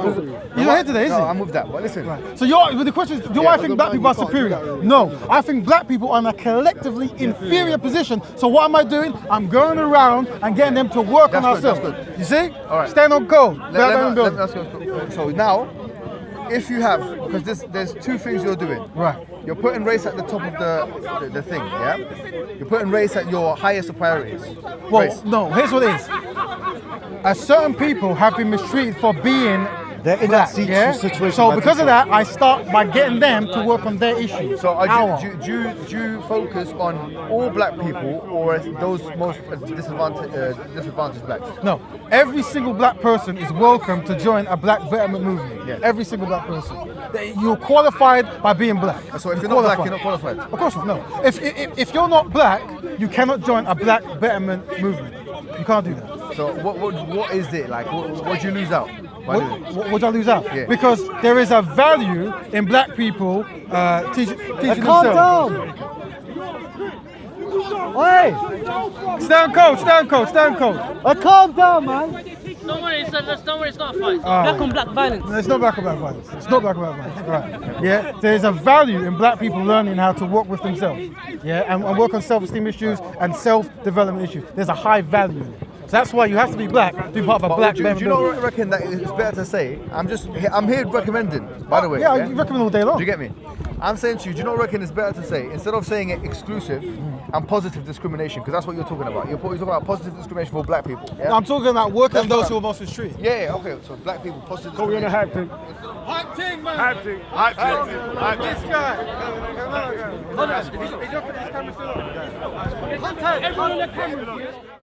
You're not here today, is he? No, I'm with that. But listen. So the question is, do I think black people are superior? No, I think black people are in a collectively inferior position. So what am I doing? I'm going around and getting them to work on ourselves. You see? All right. Stand on code. So now, if you have, because there's two things you're doing. Right. You're putting race at the top of the thing, yeah? You're putting race at your highest of priorities. Well, Race. no, here's what it is. Certain people have been mistreated for being They're in black, that yeah? situation. So because of that, I start by getting them to work on their issues. So do you focus on all black people or those most disadvantaged blacks? No, every single black person is welcome to join a black betterment movement. Yeah. Every single black person. You're qualified by being black. So if you're not black, you're not qualified? Of course not, no. If you're not black, you cannot join a black betterment movement. You can't do that. So what is it like? What do you lose out? What I lose out? Yeah. Because there is a value in black people teaching Calm themselves. down. Hey, Stand cold. calm down, man. Don't worry, it's not a fight. Black on black violence. No, it's not black on black violence. It's not black on black violence. Right. Yeah. There's a value in black people learning how to work with themselves. Yeah. And work on self-esteem issues and self-development issues. There's a high value in it. So that's why you have to be black to be part of a black do movement. you not reckon that it's better to say? I'm here recommending, by the way. Yeah, you recommend all day long. Do you get me? I'm saying to you, do you not reckon it's better to say, instead of saying it exclusive and positive discrimination, because that's what you're talking about. You're talking about positive discrimination for black people. Yeah? I'm talking about working on those who are most mistreated. Yeah, okay. So black people, positive We're discrimination. gonna have to. Hot thing, man. Hot This guy. Everyone on the camera.